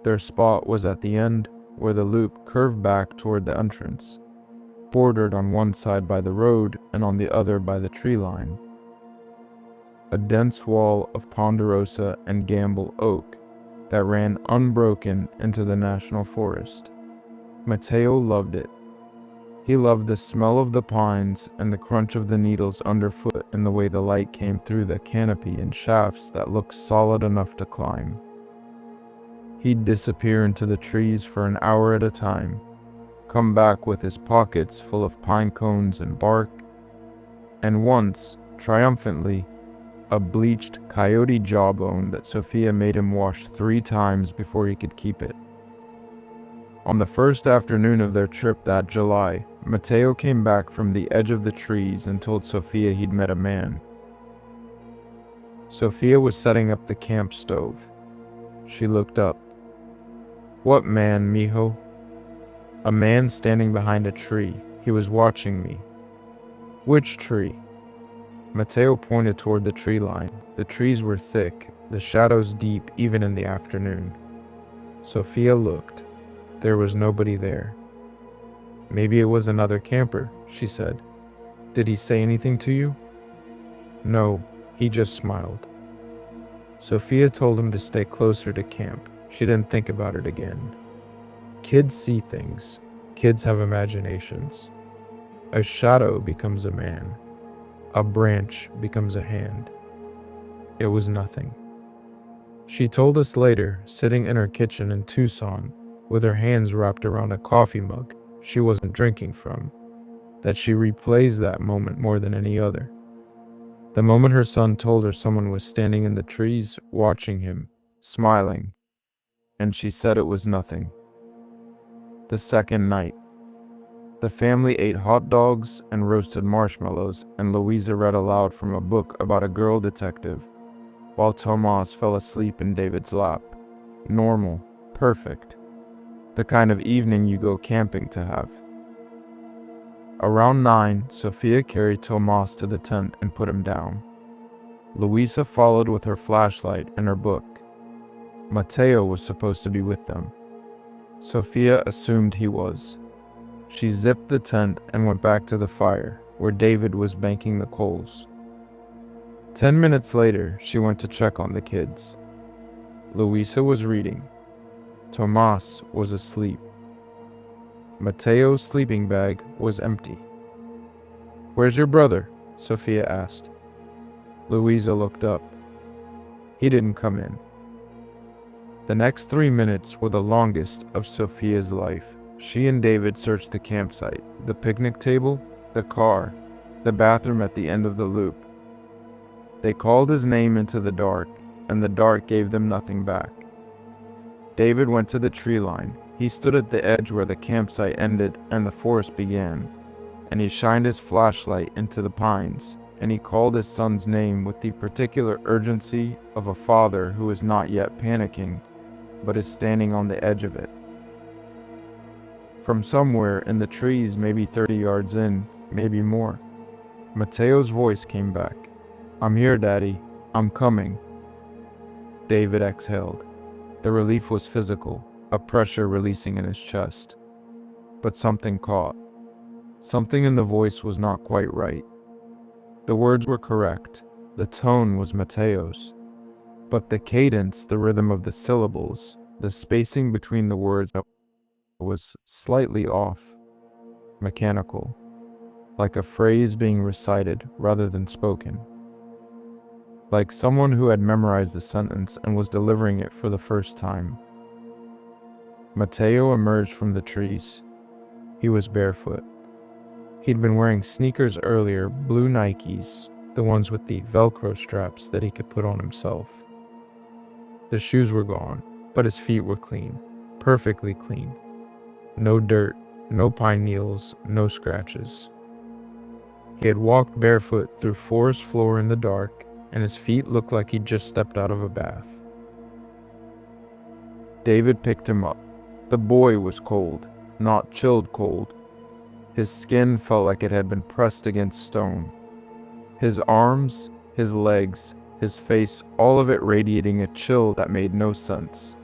Their spot was at the end, where the loop curved back toward the entrance, bordered on one side by the road and on the other by the tree line. A dense wall of ponderosa and gamble oak that ran unbroken into the national forest. Mateo loved it. He loved the smell of the pines and the crunch of the needles underfoot and the way the light came through the canopy in shafts that looked solid enough to climb. He'd disappear into the trees for an hour at a time, come back with his pockets full of pine cones and bark, and once, triumphantly, a bleached coyote jawbone that Sophia made him wash 3 times before he could keep it. On the first afternoon of their trip that July, Mateo came back from the edge of the trees and told Sophia he'd met a man. Sophia was setting up the camp stove. She looked up. "What man, mijo?" "A man standing behind a tree. He was watching me." "Which tree?" Mateo pointed toward the tree line. The trees were thick, the shadows deep even in the afternoon. Sophia looked. There was nobody there. "Maybe it was another camper," she said. "Did he say anything to you?" "No, he just smiled." Sophia told him to stay closer to camp. She didn't think about it again. Kids see things. Kids have imaginations. A shadow becomes a man. A branch becomes a hand. It was nothing. She told us later, sitting in her kitchen in Tucson, with her hands wrapped around a coffee mug she wasn't drinking from, that she replays that moment more than any other. The moment her son told her someone was standing in the trees, watching him, smiling, and she said it was nothing. The second night, the family ate hot dogs and roasted marshmallows, and Louisa read aloud from a book about a girl detective, while Tomas fell asleep in David's lap. Normal, perfect. The kind of evening you go camping to have. Around 9, Sophia carried Tomas to the tent and put him down. Louisa followed with her flashlight and her book. Mateo was supposed to be with them. Sophia assumed he was. She zipped the tent and went back to the fire, where David was banking the coals. 10 minutes later, she went to check on the kids. Luisa was reading. Tomas was asleep. Mateo's sleeping bag was empty. "Where's your brother?" Sophia asked. Luisa looked up. He didn't come in. The next 3 minutes were the longest of Sophia's life. She and David searched the campsite, the picnic table, the car, the bathroom at the end of the loop. They called his name into the dark, and the dark gave them nothing back. David went to the tree line. He stood at the edge where the campsite ended and the forest began, and he shined his flashlight into the pines, and he called his son's name with the particular urgency of a father who is not yet panicking, but is standing on the edge of it. From somewhere in the trees, maybe 30 yards in, maybe more, Mateo's voice came back. "I'm here, Daddy. I'm coming." David exhaled. The relief was physical, a pressure releasing in his chest. But something caught. Something in the voice was not quite right. The words were correct. The tone was Mateo's. But the cadence, the rhythm of the syllables, the spacing between the words was slightly off, mechanical, like a phrase being recited rather than spoken. Like someone who had memorized the sentence and was delivering it for the first time. Mateo emerged from the trees. He was barefoot. He'd been wearing sneakers earlier, blue Nikes, the ones with the Velcro straps that he could put on himself. The shoes were gone, but his feet were clean, perfectly clean. No dirt, no pine needles, no scratches. He had walked barefoot through forest floor in the dark, and his feet looked like he'd just stepped out of a bath. David picked him up. The boy was cold, not chilled cold. His skin felt like it had been pressed against stone. His arms, his legs, his face, all of it radiating a chill that made no sense.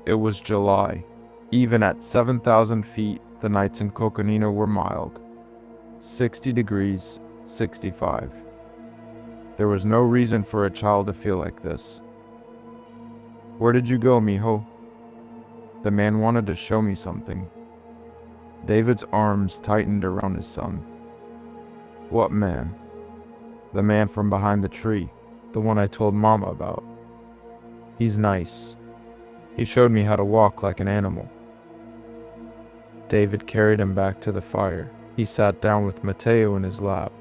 It was July. Even at 7,000 feet, the nights in Coconino were mild. 60 degrees, 65. There was no reason for a child to feel like this. "Where did you go, mijo?" The man wanted to show me something. David's arms tightened around his son. "What man?" "The man from behind the tree, the one I told Mama about. He's nice. He showed me how to walk like an animal." David carried him back to the fire. He sat down with Mateo in his lap,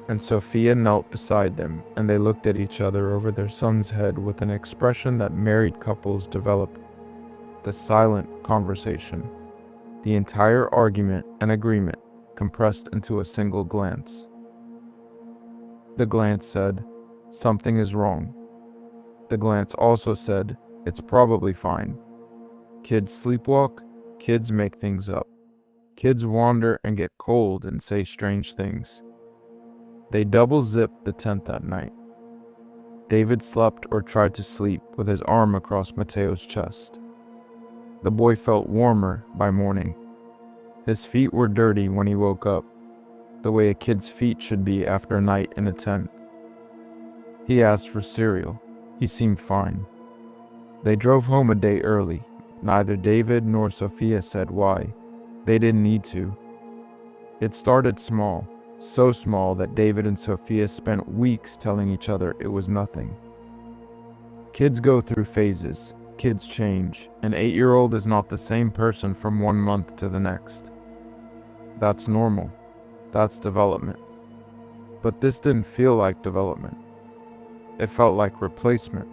and Sophia knelt beside them, and they looked at each other over their son's head with an expression that married couples develop. The silent conversation, the entire argument and agreement compressed into a single glance. The glance said, "Something is wrong." The glance also said, "It's probably fine." Kids sleepwalk, kids make things up. Kids wander and get cold and say strange things. They double-zipped the tent that night. David slept or tried to sleep with his arm across Mateo's chest. The boy felt warmer by morning. His feet were dirty when he woke up, the way a kid's feet should be after a night in a tent. He asked for cereal. He seemed fine. They drove home a day early. Neither David nor Sophia said why. They didn't need to. It started small, so small that David and Sophia spent weeks telling each other it was nothing. Kids go through phases. Kids change. An 8-year-old is not the same person from 1 month to the next. That's normal. That's development. But this didn't feel like development. It felt like replacement.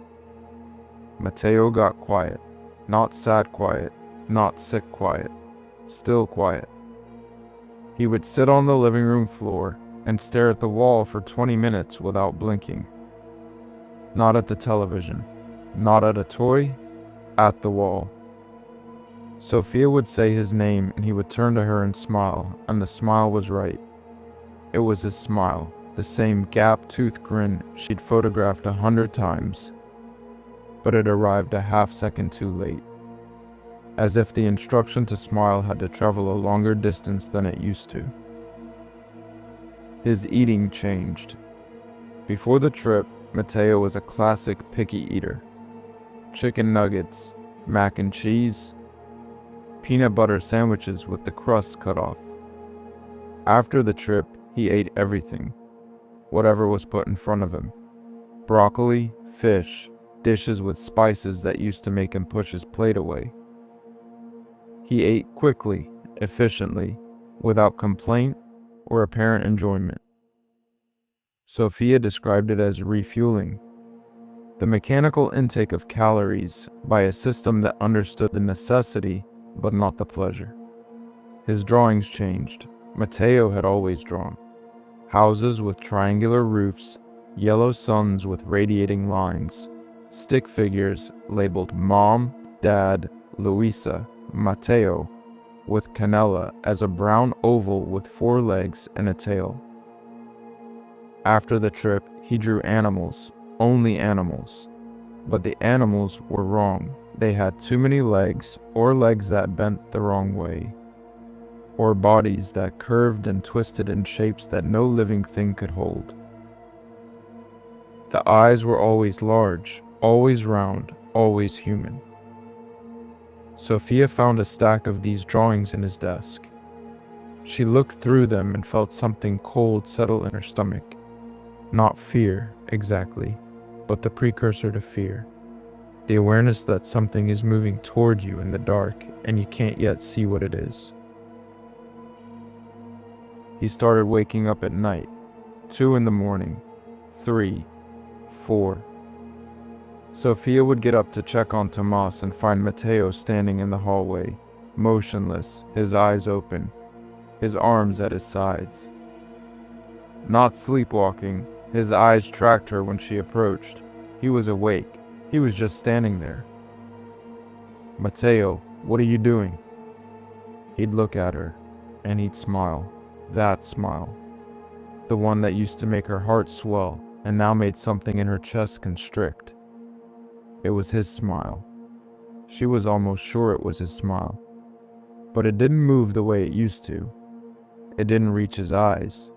Mateo got quiet. Not sad quiet, not sick quiet, still quiet. He would sit on the living room floor and stare at the wall for 20 minutes without blinking. Not at the television, not at a toy, at the wall. Sophia would say his name and he would turn to her and smile, and the smile was right. It was his smile, the same gap-toothed grin she'd photographed 100 times. But it arrived a half second too late. as if the instruction to smile had to travel a longer distance than it used to. His eating changed. Before the trip, Mateo was a classic picky eater. Chicken nuggets, mac and cheese, peanut butter sandwiches with the crust cut off. After the trip, he ate everything, whatever was put in front of him. Broccoli, fish, dishes with spices that used to make him push his plate away. He ate quickly, efficiently, without complaint or apparent enjoyment. Sophia described it as refueling, the mechanical intake of calories by a system that understood the necessity but not the pleasure. His drawings changed. Mateo had always drawn houses with triangular roofs, yellow suns with radiating lines, stick figures labeled Mom, Dad, Luisa, Mateo, with Canela as a brown oval with 4 legs and a tail. After the trip, he drew animals, only animals. But the animals were wrong. They had too many legs, or legs that bent the wrong way, or bodies that curved and twisted in shapes that no living thing could hold. The eyes were always large, always round, always human. Sophia found a stack of these drawings in his desk. She looked through them and felt something cold settle in her stomach. Not fear, exactly, but the precursor to fear. The awareness that something is moving toward you in the dark and you can't yet see what it is. He started waking up at night, 2 in the morning, 3, 4. Sophia would get up to check on Tomas and find Mateo standing in the hallway, motionless, his eyes open, his arms at his sides. Not sleepwalking, his eyes tracked her when she approached. He was awake. He was just standing there. "Mateo, what are you doing?" He'd look at her, and he'd smile. That smile. The one that used to make her heart swell, and now made something in her chest constrict. It was his smile. She was almost sure it was his smile. But it didn't move the way it used to. It didn't reach his eyes.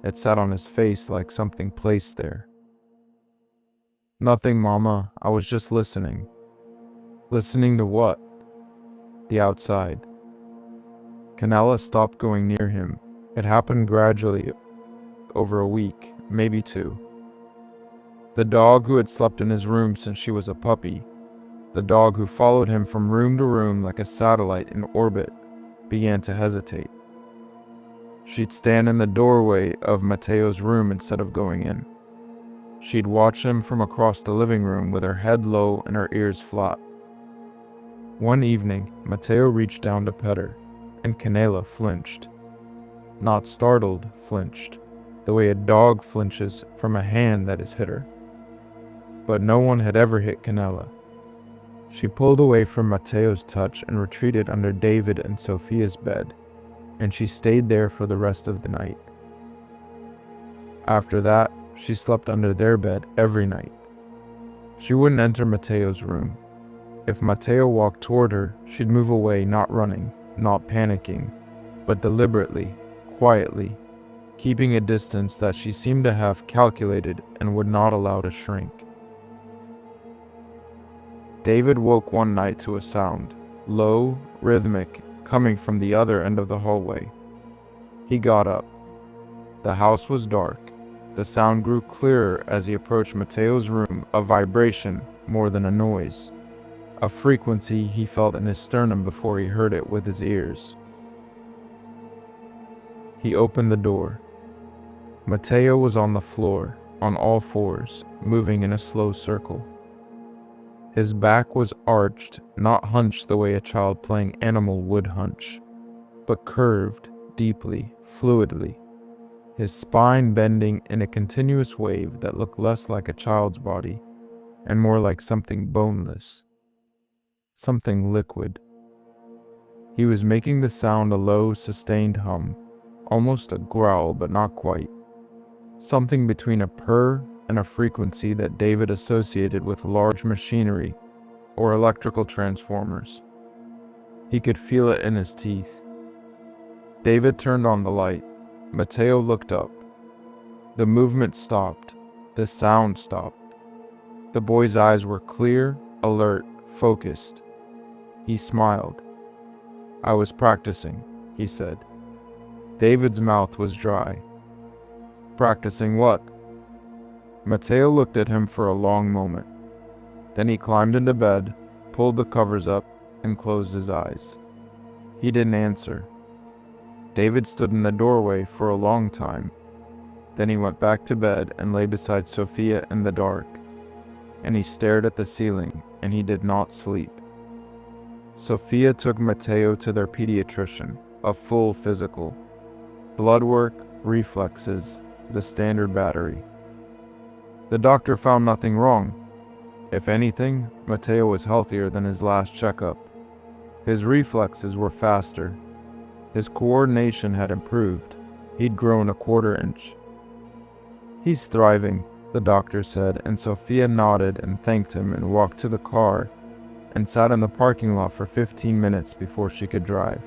It sat on his face like something placed there. "Nothing, Mama. I was just listening." "Listening to what?" "The outside." Canela stopped going near him. It happened gradually, over a week, maybe 2. The dog who had slept in his room since she was a puppy, the dog who followed him from room to room like a satellite in orbit, began to hesitate. She'd stand in the doorway of Mateo's room instead of going in. She'd watch him from across the living room with her head low and her ears flat. One evening, Mateo reached down to pet her, and Canela flinched. Not startled, flinched, the way a dog flinches from a hand that has hit her. But no one had ever hit Canela. She pulled away from Mateo's touch and retreated under David and Sophia's bed, and she stayed there for the rest of the night. After that, she slept under their bed every night. She wouldn't enter Mateo's room. If Mateo walked toward her, she'd move away, not running, not panicking, but deliberately, quietly, keeping a distance that she seemed to have calculated and would not allow to shrink. David woke one night to a sound, low, rhythmic, coming from the other end of the hallway. He got up. The house was dark. The sound grew clearer as he approached Mateo's room, a vibration more than a noise, a frequency he felt in his sternum before he heard it with his ears. He opened the door. Mateo was on the floor, on all fours, moving in a slow circle. His back was arched, not hunched the way a child playing animal would hunch, but curved, deeply, fluidly, his spine bending in a continuous wave that looked less like a child's body and more like something boneless, something liquid. He was making the sound a low, sustained hum, almost a growl, but not quite. Something between a purr and a frequency that David associated with large machinery or electrical transformers. He could feel it in his teeth. David turned on the light. Mateo looked up. The movement stopped. The sound stopped. The boy's eyes were clear, alert, focused. He smiled. "I was practicing," he said. David's mouth was dry. "Practicing what?" Mateo looked at him for a long moment. Then he climbed into bed, pulled the covers up, and closed his eyes. He didn't answer. David stood in the doorway for a long time. Then he went back to bed and lay beside Sophia in the dark. And he stared at the ceiling, and he did not sleep. Sophia took Mateo to their pediatrician, a full physical. Blood work, reflexes, the standard battery. The doctor found nothing wrong. If anything, Mateo was healthier than his last checkup. His reflexes were faster. His coordination had improved. He'd grown a quarter inch. "He's thriving," the doctor said, and Sophia nodded and thanked him and walked to the car and sat in the parking lot for 15 minutes before she could drive.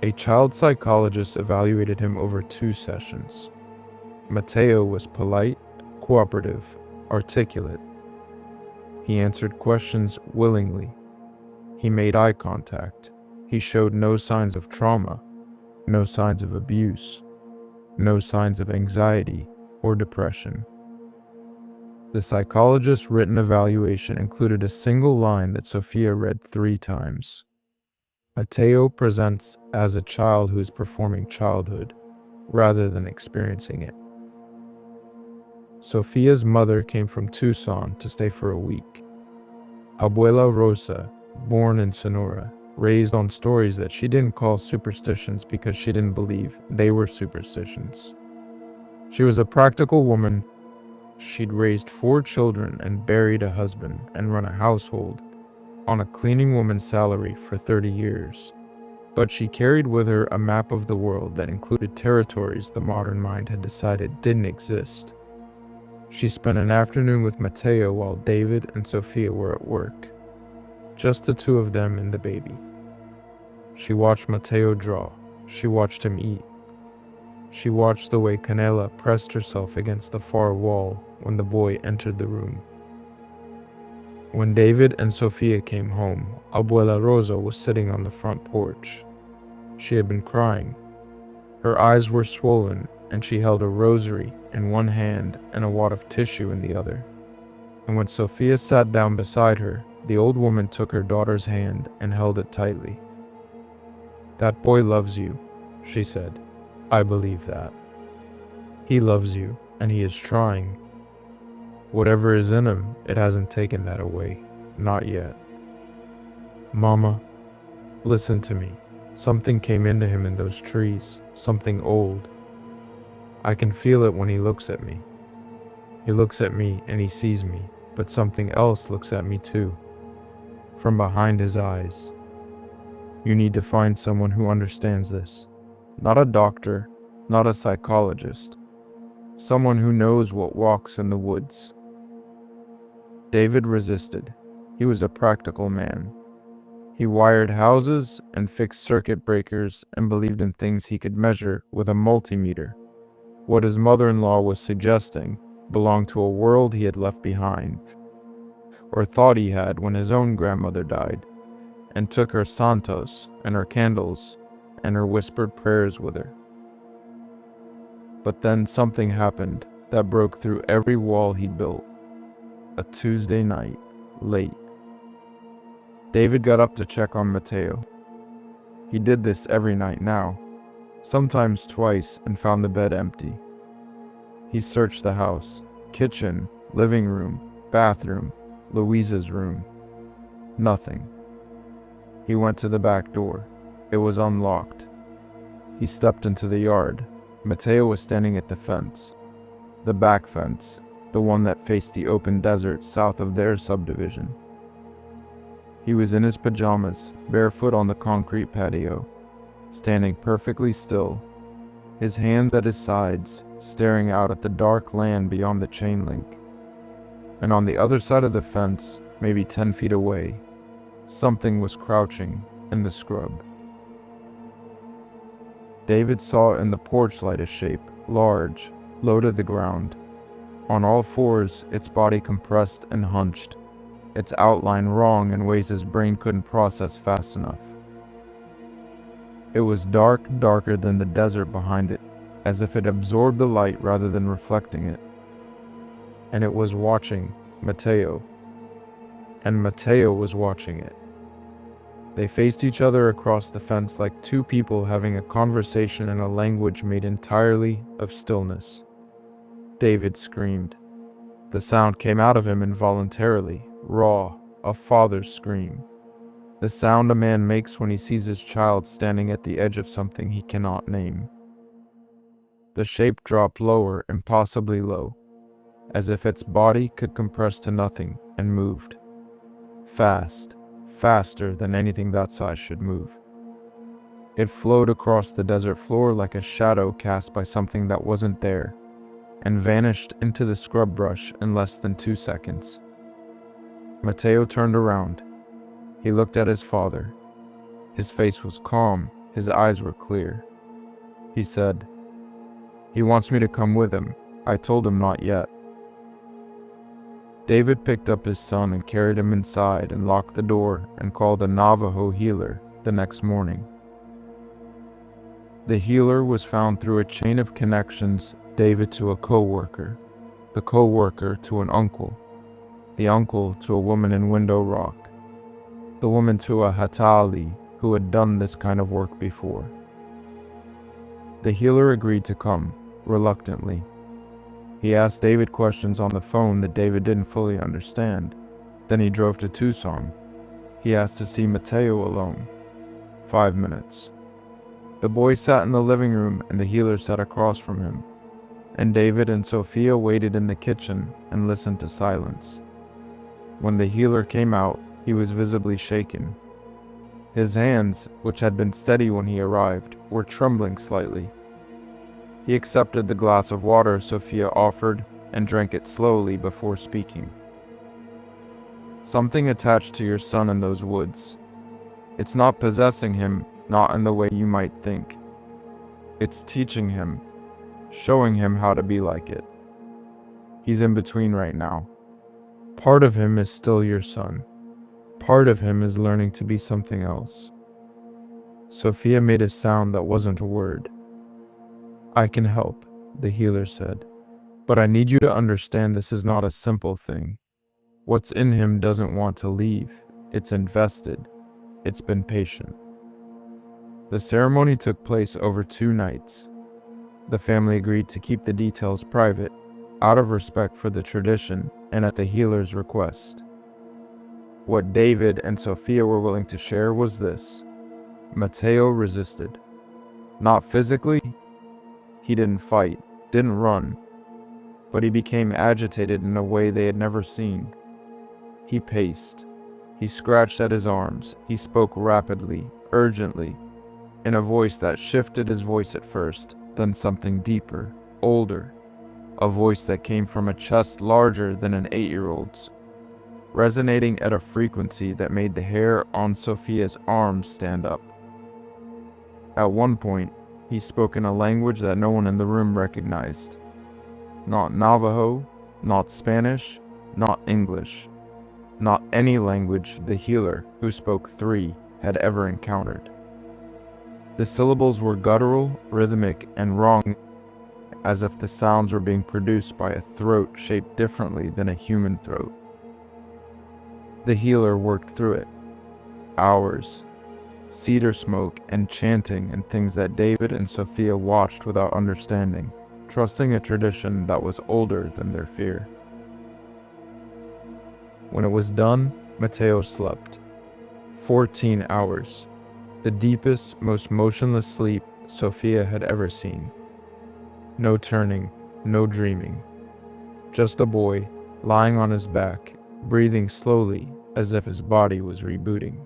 A child psychologist evaluated him over 2 sessions. Mateo was polite, cooperative, articulate. He answered questions willingly. He made eye contact. He showed no signs of trauma, no signs of abuse, no signs of anxiety or depression. The psychologist's written evaluation included a single line that Sophia read 3 times. Mateo presents as a child who is performing childhood, rather than experiencing it. Sophia's mother came from Tucson to stay for a week. Abuela Rosa, born in Sonora, raised on stories that she didn't call superstitions because she didn't believe they were superstitions. She was a practical woman. She'd raised 4 children and buried a husband and run a household on a cleaning woman's salary for 30 years. But she carried with her a map of the world that included territories the modern mind had decided didn't exist. She spent an afternoon with Mateo while David and Sophia were at work. Just the 2 of them and the baby. She watched Mateo draw. She watched him eat. She watched the way Canela pressed herself against the far wall when the boy entered the room. When David and Sophia came home, Abuela Rosa was sitting on the front porch. She had been crying. Her eyes were swollen, and she held a rosary in one hand and a wad of tissue in the other. And when Sophia sat down beside her, the old woman took her daughter's hand and held it tightly. "That boy loves you," she said. "I believe that. He loves you, and he is trying. Whatever is in him, it hasn't taken that away. Not yet. Mama, listen to me. Something came into him in those trees, something old. I can feel it when he looks at me. He looks at me and he sees me, but something else looks at me too. From behind his eyes. You need to find someone who understands this. Not a doctor, not a psychologist. Someone who knows what walks in the woods." David resisted. He was a practical man. He wired houses and fixed circuit breakers and believed in things he could measure with a multimeter. What his mother-in-law was suggesting belonged to a world he had left behind, or thought he had when his own grandmother died, and took her santos and her candles and her whispered prayers with her. But then something happened that broke through every wall he'd built. A Tuesday night, late. David got up to check on Mateo. He did this every night now, sometimes twice, and found the bed empty. He searched the house, kitchen, living room, bathroom, Louisa's room. Nothing. He went to the back door. It was unlocked. He stepped into the yard. Mateo was standing at the fence. The back fence, the one that faced the open desert south of their subdivision. He was in his pajamas, barefoot on the concrete patio, standing perfectly still, his hands at his sides, staring out at the dark land beyond the chain link. And on the other side of the fence, maybe 10 feet away, Something was crouching in the scrub. David saw in the porch light a shape, large, low to the ground. On all fours, its body compressed and hunched, its outline wrong in ways his brain couldn't process fast enough. It was dark, darker than the desert behind it, as if it absorbed the light rather than reflecting it. And it was watching Mateo. And Mateo was watching it. They faced each other across the fence like two people having a conversation in a language made entirely of stillness. David screamed. The sound came out of him involuntarily, raw, a father's scream. The sound a man makes when he sees his child standing at the edge of something he cannot name. The shape dropped lower, impossibly low, as if its body could compress to nothing, and moved. Fast, faster than anything that size should move. It flowed across the desert floor like a shadow cast by something that wasn't there, and vanished into the scrub brush in less than 2 seconds. Mateo turned around. He looked at his father. His face was calm, his eyes were clear. He said, "He wants me to come with him. I told him not yet." David picked up his son and carried him inside and locked the door and called a Navajo healer the next morning. The healer was found through a chain of connections, David to a co-worker, the co-worker to an uncle, the uncle to a woman in Window Rock, the woman to a Hatali who had done this kind of work before. The healer agreed to come, reluctantly. He asked David questions on the phone that David didn't fully understand. Then he drove to Tucson. He asked to see Mateo alone. 5 minutes. The boy sat in the living room and the healer sat across from him. And David and Sophia waited in the kitchen and listened to silence. When the healer came out, he was visibly shaken. His hands, which had been steady when he arrived, were trembling slightly. He accepted the glass of water Sophia offered and drank it slowly before speaking. "Something attached to your son in those woods. It's not possessing him, not in the way you might think. It's teaching him, showing him how to be like it. He's in between right now. Part of him is still your son. Part of him is learning to be something else." Sophia made a sound that wasn't a word. "I can help," the healer said. "But I need you to understand this is not a simple thing. What's in him doesn't want to leave. It's invested. It's been patient." The ceremony took place over 2 nights. The family agreed to keep the details private, out of respect for the tradition and at the healer's request. What David and Sophia were willing to share was this: Mateo resisted. Not physically. He didn't fight, didn't run, but he became agitated in a way they had never seen. He paced. He scratched at his arms. He spoke rapidly, urgently, in a voice that shifted his voice at first, then something deeper, older, a voice that came from a chest larger than an 8-year-old's, resonating at a frequency that made the hair on Sophia's arms stand up. At one point, he spoke in a language that no one in the room recognized. Not Navajo, not Spanish, not English, not any language the healer, who spoke 3, had ever encountered. The syllables were guttural, rhythmic, and wrong, as if the sounds were being produced by a throat shaped differently than a human throat. The healer worked through it. Hours. Cedar smoke and chanting and things that David and Sophia watched without understanding, trusting a tradition that was older than their fear. When it was done, Mateo slept. 14 hours. The deepest, most motionless sleep Sophia had ever seen. No turning, no dreaming. Just a boy, lying on his back, breathing slowly as if his body was rebooting.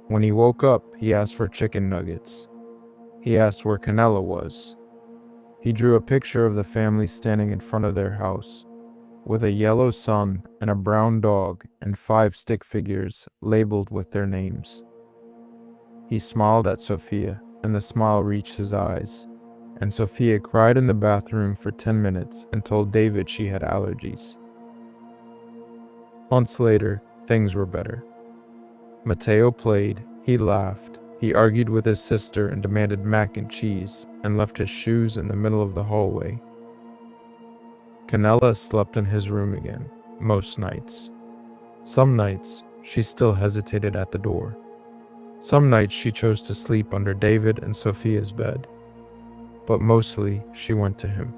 When he woke up, he asked for chicken nuggets. He asked where Canela was. He drew a picture of the family standing in front of their house. with a yellow sun and a brown dog and 5 stick figures labeled with their names. He smiled at Sophia, and the smile reached his eyes, and Sophia cried in the bathroom for 10 minutes and told David she had allergies. Months later, things were better. Mateo played, he laughed, he argued with his sister and demanded mac and cheese, and left his shoes in the middle of the hallway. Canella slept in his room again, most nights. Some nights, she still hesitated at the door. Some nights she chose to sleep under David and Sophia's bed. But mostly, she went to him.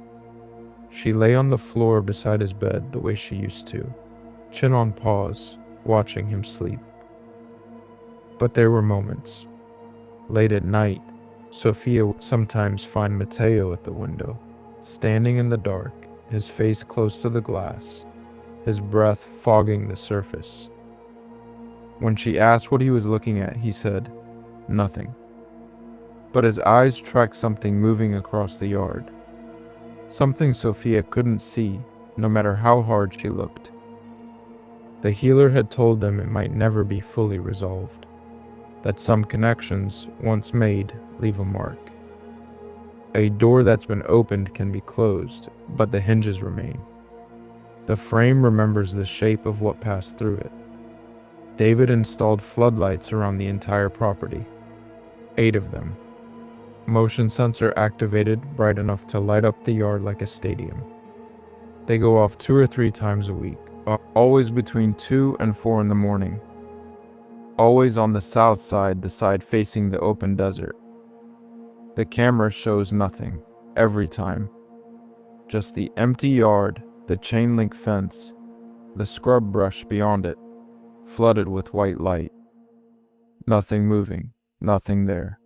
She lay on the floor beside his bed the way she used to, chin on paws, watching him sleep. But there were moments. Late at night, Sophia would sometimes find Mateo at the window, standing in the dark, his face close to the glass, his breath fogging the surface. When she asked what he was looking at, he said, "Nothing." But his eyes tracked something moving across the yard. Something Sophia couldn't see, no matter how hard she looked. The healer had told them it might never be fully resolved, that some connections, once made, leave a mark. A door that's been opened can be closed, but the hinges remain. The frame remembers the shape of what passed through it. David installed floodlights around the entire property, 8 of them. Motion sensor activated, bright enough to light up the yard like a stadium. They go off 2 or 3 times a week, always between 2 and 4 in the morning. Always on the south side, the side facing the open desert. The camera shows nothing, every time. Just the empty yard, the chain link fence, the scrub brush beyond it, flooded with white light. Nothing moving, nothing there.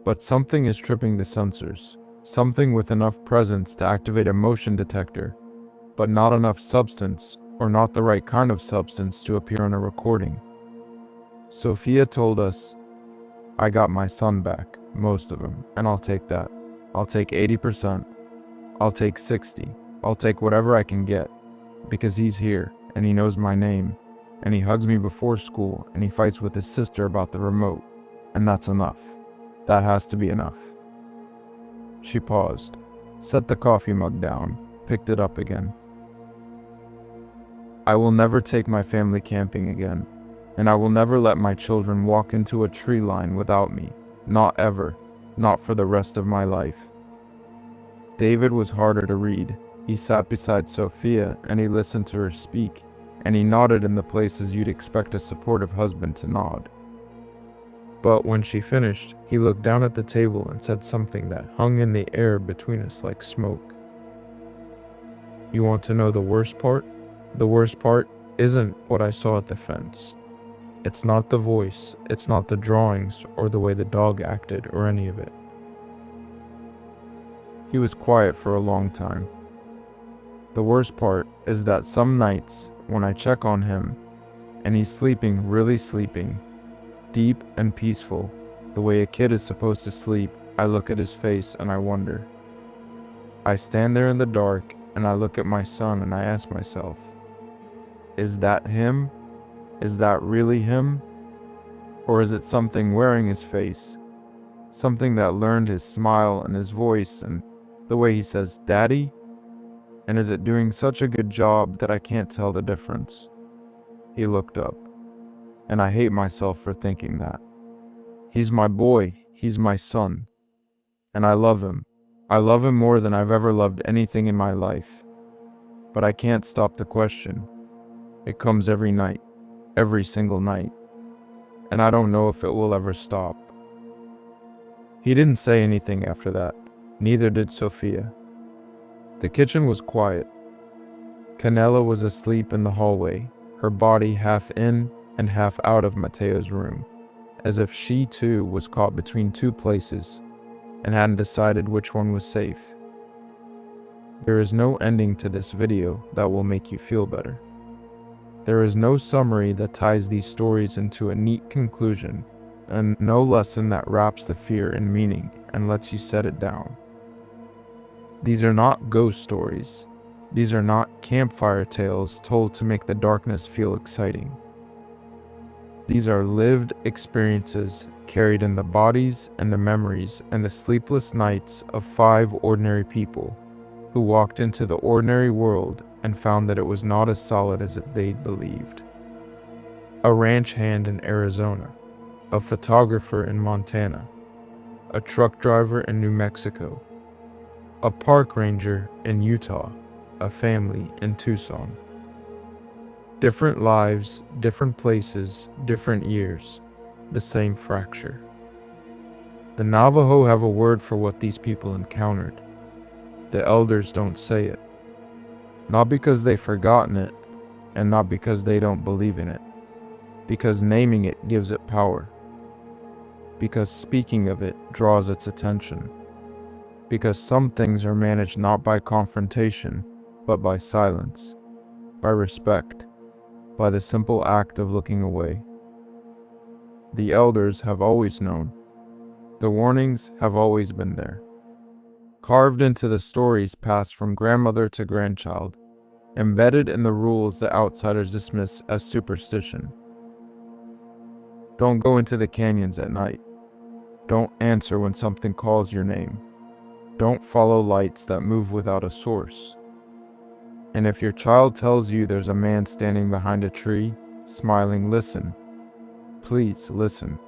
But something is tripping the sensors, something with enough presence to activate a motion detector, but not enough substance, or not the right kind of substance to appear on a recording. Sophia told us, "I got my son back, most of him, and I'll take that. I'll take 80%. I'll take 60. I'll take whatever I can get, because he's here, and he knows my name, and he hugs me before school, and he fights with his sister about the remote, and that's enough. That has to be enough." She paused, set the coffee mug down, picked it up again. "I will never take my family camping again, and I will never let my children walk into a tree line without me. Not ever. Not for the rest of my life." David was harder to read. He sat beside Sophia, and he listened to her speak, and he nodded in the places you'd expect a supportive husband to nod. But when she finished, he looked down at the table and said something that hung in the air between us like smoke. "You want to know the worst part? The worst part isn't what I saw at the fence. It's not the voice, it's not the drawings, or the way the dog acted, or any of it." He was quiet for a long time. "The worst part is that some nights, when I check on him, and he's sleeping, really sleeping, deep and peaceful, the way a kid is supposed to sleep, I look at his face and I wonder. I stand there in the dark, and I look at my son and I ask myself, is that him? Is that really him? Or is it something wearing his face? Something that learned his smile and his voice and the way he says, 'Daddy'? And is it doing such a good job that I can't tell the difference?" He looked up, and I hate myself for thinking that. He's my boy, he's my son, and I love him. I love him more than I've ever loved anything in my life. But I can't stop the question. It comes every night, every single night, and I don't know if it will ever stop. He didn't say anything after that, neither did Sophia. The kitchen was quiet. Canella was asleep in the hallway, her body half in and half out of Mateo's room, as if she too was caught between 2 places and hadn't decided which one was safe. There is no ending to this video that will make you feel better. There is no summary that ties these stories into a neat conclusion, and no lesson that wraps the fear in meaning and lets you set it down. These are not ghost stories. These are not campfire tales told to make the darkness feel exciting. These are lived experiences carried in the bodies and the memories and the sleepless nights of 5 ordinary people who walked into the ordinary world and found that it was not as solid as they'd believed. A ranch hand in Arizona, a photographer in Montana, a truck driver in New Mexico, a park ranger in Utah, a family in Tucson. Different lives, different places, different years, the same fracture. The Navajo have a word for what these people encountered. The elders don't say it. Not because they've forgotten it, and not because they don't believe in it. Because naming it gives it power. Because speaking of it draws its attention. Because some things are managed not by confrontation, but by silence, by respect, by the simple act of looking away. The elders have always known. The warnings have always been there, carved into the stories passed from grandmother to grandchild, embedded in the rules that outsiders dismiss as superstition. Don't go into the canyons at night. Don't answer when something calls your name. Don't follow lights that move without a source. And if your child tells you there's a man standing behind a tree, smiling, listen. Please listen.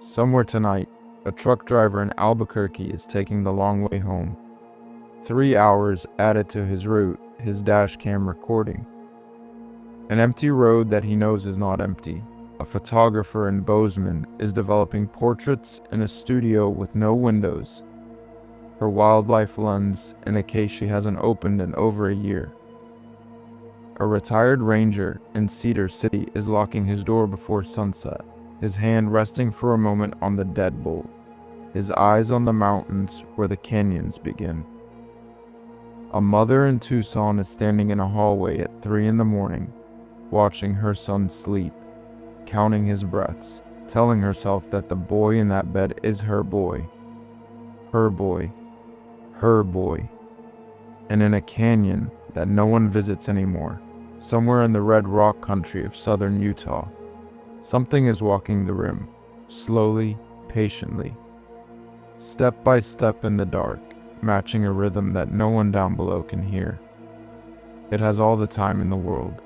Somewhere tonight, a truck driver in Albuquerque is taking the long way home. 3 hours added to his route, his dash cam recording. An empty road that he knows is not empty. A photographer in Bozeman is developing portraits in a studio with no windows. Her wildlife lens in a case she hasn't opened in over a year. A retired ranger in Cedar City is locking his door before sunset, his hand resting for a moment on the deadbolt, his eyes on the mountains where the canyons begin. A mother in Tucson is standing in a hallway at 3 a.m, watching her son sleep, counting his breaths, telling herself that the boy in that bed is her boy. Her boy. Her boy. And in a canyon that no one visits anymore, somewhere in the red rock country of southern Utah, something is walking the rim, slowly, patiently, step by step in the dark, matching a rhythm that no one down below can hear. It has all the time in the world.